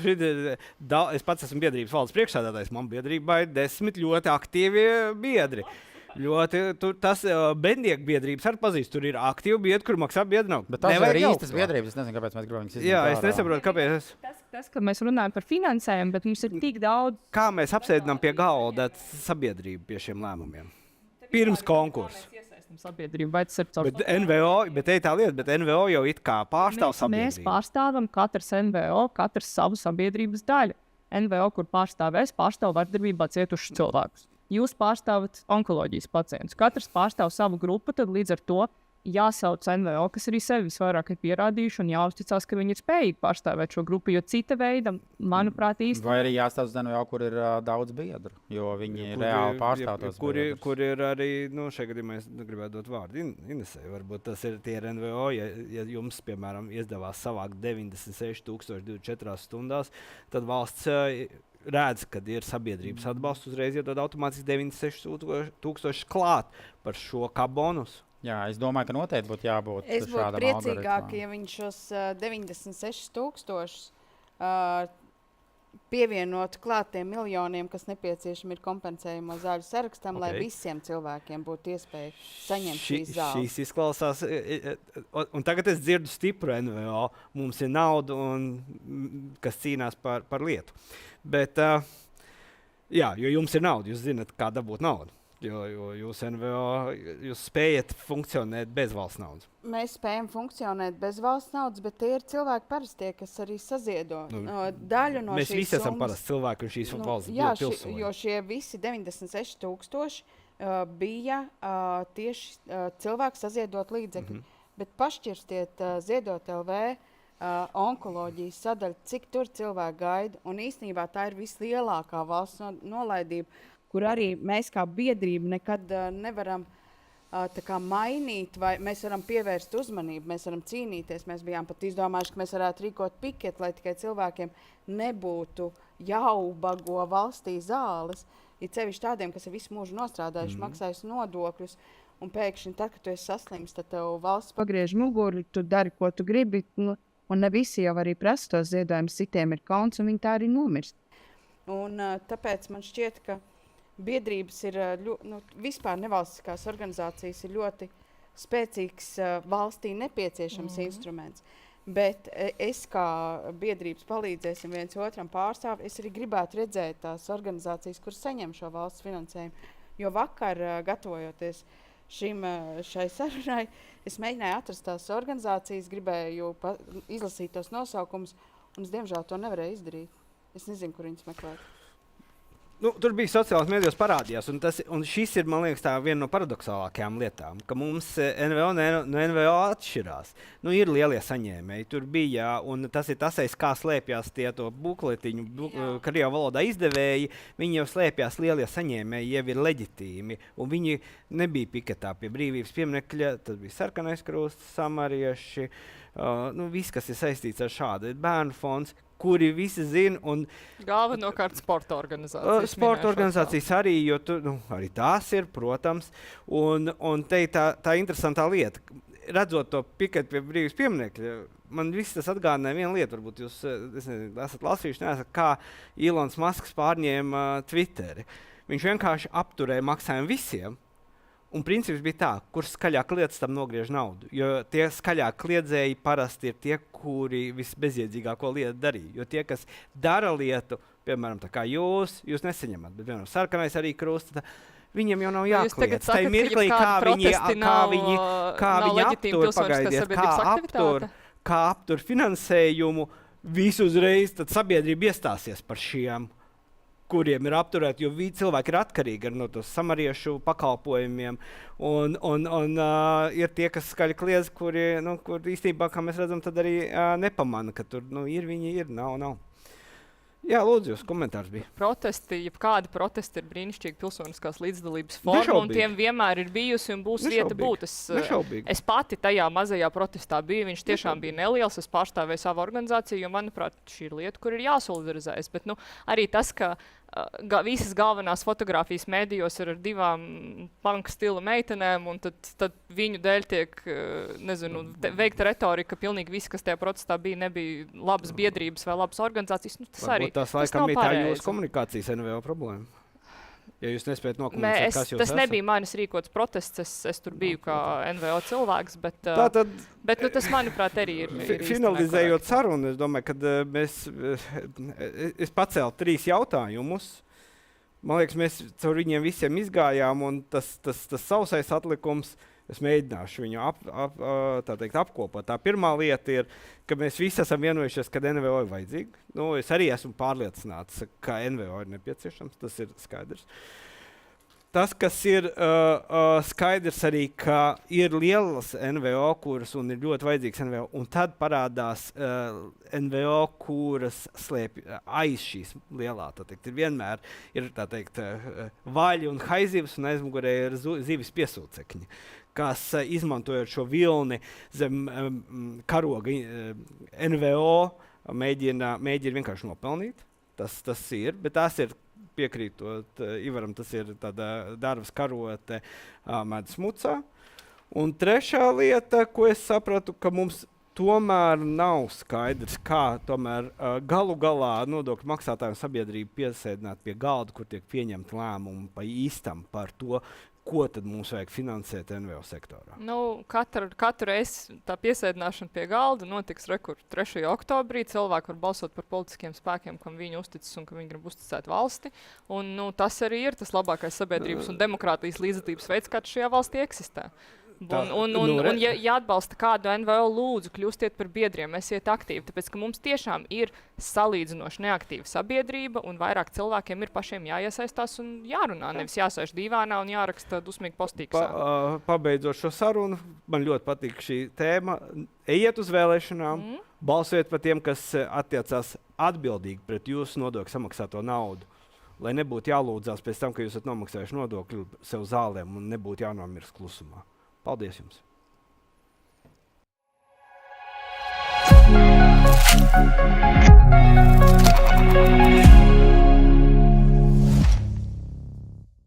Es pats esmu biedrības valdes priekšsēdētājs. Man biedrībā ir 10 ļoti aktīvi biedri. Tas bednieku biedrības arī pazīst. Tur ir aktīvi biedri, kur maksā biedru naudu. Bet tas ir īstas biedrības. Es nezinu, kāpēc mēs gribam viņus izdarīt. Jā, es nesaprotu, kāpēc. Tas, ka mēs runājam par finansējumu, bet mums ir tik daudz. Kā mēs apsēdinām pie galda sabiedrību pie šiem lēmumiem? Pirms konkursa. Sabiedrība, vai tas ir caur... Bet NVO jau it kā pārstāv sabiedrību. Mēs pārstāvam katrs NVO, katrs savu sabiedrības daļu. NVO, kur pārstāv vardarbībā cietušus cilvēkus. Jūs pārstāvat onkoloģijas pacientus. Katrs pārstāv savu grupu, tad līdz ar to jāsauc NVO, kas arī sevi visvairāk ir pierādījuši un jāuzticās, ka viņi ir spējīgi pārstāvēt šo grupu, jo cita veida, manuprāt, īsti. Vai arī jāstāv uz NVO, kur ir daudz biedru, jo viņi reāli pārstāv tos biedrus. Kur ir arī, šajā gadījumā es gribētu dot vārdu Inesei. Varbūt tas ir tie NVO, ja jums, piemēram, izdevās savākt 96,024 stundās, tad valsts redz, kad ir sabiedrības atbalsts, uzreiz iedod automātiski 96,000 klāt par šo kā bonusu. Jā, es domāju, ka noteikti būtu jābūt šādam algoritmam. Es būtu priecīgāk, ja viņš šos 96,000 pievienotu klāt tiem miljoniem, kas nepieciešami ir kompensējamo zāļu sarakstam, lai visiem cilvēkiem būtu iespēja saņemt šīs zāles. Šīs izklausās, un tagad es dzirdu stipru NVO, mums ir nauda, kas cīnās par lietu. Bet, jā, jo jums ir nauda, jūs zināt, kā dabūt naudu. Jo jūs NVO, jūs spējat funkcionēt bez valsts naudas. Mēs spējam funkcionēt bez valsts naudas, bet tie ir cilvēki parastie, kas arī saziedo daļu no šīs summas. Mēs visi esam parasti cilvēki un šīs valsts pilsoņi. Jo šie visi 96,000 bija tieši cilvēki saziedot līdzekļi. Bet pašķirstiet Ziedot LV onkoloģijas sadaļu, cik tur cilvēki gaida. Un īstenībā tā ir vislielākā valsts nolaidība, kur arī mēs kā biedrība nekad nevaram mainīt, vai mēs varam pievērst uzmanību, mēs varam cīnīties. Mēs bijām pat izdomājuši, ka mēs varētu rīkot piketu, lai tikai cilvēkiem nebūtu jāubago valstī zāles. Ir sevišķi tādiem, kas ir visu mūžu nostrādājuši, maksājuši nodokļus, un pēkšņi tad, kad tu esi saslims, tad tev valsts pagriež muguri, tu dari, ko tu gribi, un ne visi jau arī prasa tos ziedojumus, citiem ir kauns, un viņi tā arī nomirst. Un tāpēc man šķiet, ka biedrības ir, vispār nevalstiskās organizācijas ir ļoti spēcīgs valstī nepieciešams instruments. Bet es kā biedrības palīdzēsim viens otram pārstāv, es arī gribētu redzēt tās organizācijas, kuras saņem šo valsts finansējumu. Jo vakar, gatavojoties šai sarunai, es mēģināju atrast tās organizācijas, gribēju izlasīt tos nosaukumus, un es diemžēl to nevarēju izdarīt. Es nezinu, kur viņus meklēt. Tur bija sociālās mēdījos parādījās, un šis ir, man liekas, viena no paradoxālākajām lietām, ka mums NVO no NVO atšķirās. Ir lielie saņēmēji, tur bija, un tas ir tas, kā slēpjas tie to bukletiņu, krievu valodā izdevēji, viņi jau slēpjas lielie saņēmēji, jau ir leģitīmi, un viņi nebija piketā pie brīvības pieminekļa, tas bija Sarkanais krusts, samarieši, viss, kas ir saistīts ar šādu, bērnu fonds, kuri visi zina. Galvenokārt sporta organizācijas. Sporta organizācijas arī, jo arī tās ir, protams. Un te tā interesantā lieta. Redzot to piketu pie brīvības pieminekļa, man viss tas atgādināja vienu lietu, varbūt jūs esat lasījuši, neesat, kā Ilons Masks pārņēma Twitteri. Viņš vienkārši apturēja maksājumu visiem, un princips bija tā, kurš skaļāk kliedz, tam nogriež naudu. Jo tie skaļāk kliedzēji parasti ir tie, kuri visbezjēdzīgāko lietu darīja. Jo tie, kas dara lietu, piemēram, tā kā jūs nesaņemat, bet vienam sarkanais arī krusta, viņiem jau nav jākliedz. Tā ir mirklī, kā viņi aptur, pagaidiet, kā aptur finansējumu, visu uzreiz tad sabiedrība iestāsies par šiem, kuriem ir apturēti, jo cilvēki ir atkarīgi no tos samariešu pakalpojumiem. Un ir tie, kas skaļi kliedz, kur īstenībā, kā mēs redzam, tad arī nepamana, ka tur ir, viņi ir, nav. Jā, lūdzu, jūs komentārs bija. Protesti, jebkādi protesti ir brīnišķīgi pilsoniskās līdzdalības forma, un tiem vienmēr ir bijusi un būs vieta būt. Es pati tajā mazajā protestā biju, viņš tiešām bija neliels, es pārstāvēju savu organizāciju, jo, manuprāt, šī ir lieta, kur ir jāsolidarizējas. Bet arī tas, ka visas galvenās fotogrāfijas mēdījos ir ar 2 punk stila meitenēm, un tad viņu dēļ tiek, veikta retorika, pilnīgi viss, kas tajā protestā bija, nebija labas biedrības vai labas organizācijas. Tas arī tas laikam ir tā jūsu komunikācijas NVO problēma. Ja jūs nespējat nokomunicēt, kas jūs tas nebija manis rīkots protests, es tur biju kā NVO cilvēks, bet tas, manuprāt, arī ir finalizējot sarunu, es domāju, ka es pacēlu 3 jautājumus. Man liekas, mēs caur viņiem visiem izgājām, un tas sausais atlikums, es mēģināšu viņu apkopot. Tā pirmā lieta ir, ka mēs visi esam vienojušies, ka NVO ir vajadzīgi. Es arī esmu pārliecināts, ka NVO ir nepieciešams, tas ir skaidrs. Tas, kas ir skaidrs arī, ka ir lielas NVO, kuras un ir ļoti vajadzīgas NVO, un tad parādās NVO, kuras slēp aiz šīs lielā. Ir vienmēr ir vaļi un haizivs, un aizmugurē ir zivis piesūcekņi, kas izmantojot šo vilni zem karoga NVO mēģina vienkārši nopelnīt. Tas ir, bet tas ir piekrītot Ivaram, tas ir tāda darbs karote medus mucā. Un trešā lieta, ko es sapratu, ka mums tomēr nav skaidrs, kā tomēr galu galā nodokļu maksātāju sabiedrību piesēdināt pie galda, kur tiek pieņemt lēmumu pa īstam par to, ko tad mums vajag finansēt NVO sektorā? Katru reizi tā piesēdināšana pie galda notiks 3. oktobrī. Cilvēki var balsot par politiskiem spēkiem, kam viņi uzticas un kam viņi grib uzticēt valsti. Un tas arī ir tas labākais sabiedrības un demokrātijas līdzatības veids, kāds šajā valstī eksistē. Ja atbalsta kādu NVO, lūdzu, kļūstiet par biedriem, esiet aktīvi, tāpēc, ka mums tiešām ir salīdzinoši neaktīva sabiedrība un vairāk cilvēkiem ir pašiem jāiesaistās un jārunā, nevis jāsēž dīvānā un jāraksta dusmīgi postīksā. Pabeidzot šo sarunu, man ļoti patīk šī tēma. Ejiet uz vēlēšanām, balsojiet par tiem, kas attiecās atbildīgi pret jūsu nodokļu samaksāto naudu, lai nebūtu jālūdzās pēc tam, ka jūs esat nomaksājuši nodokļu sev zālēm un nebūtu jānomirst klusumā. Paldies jums! Thank you.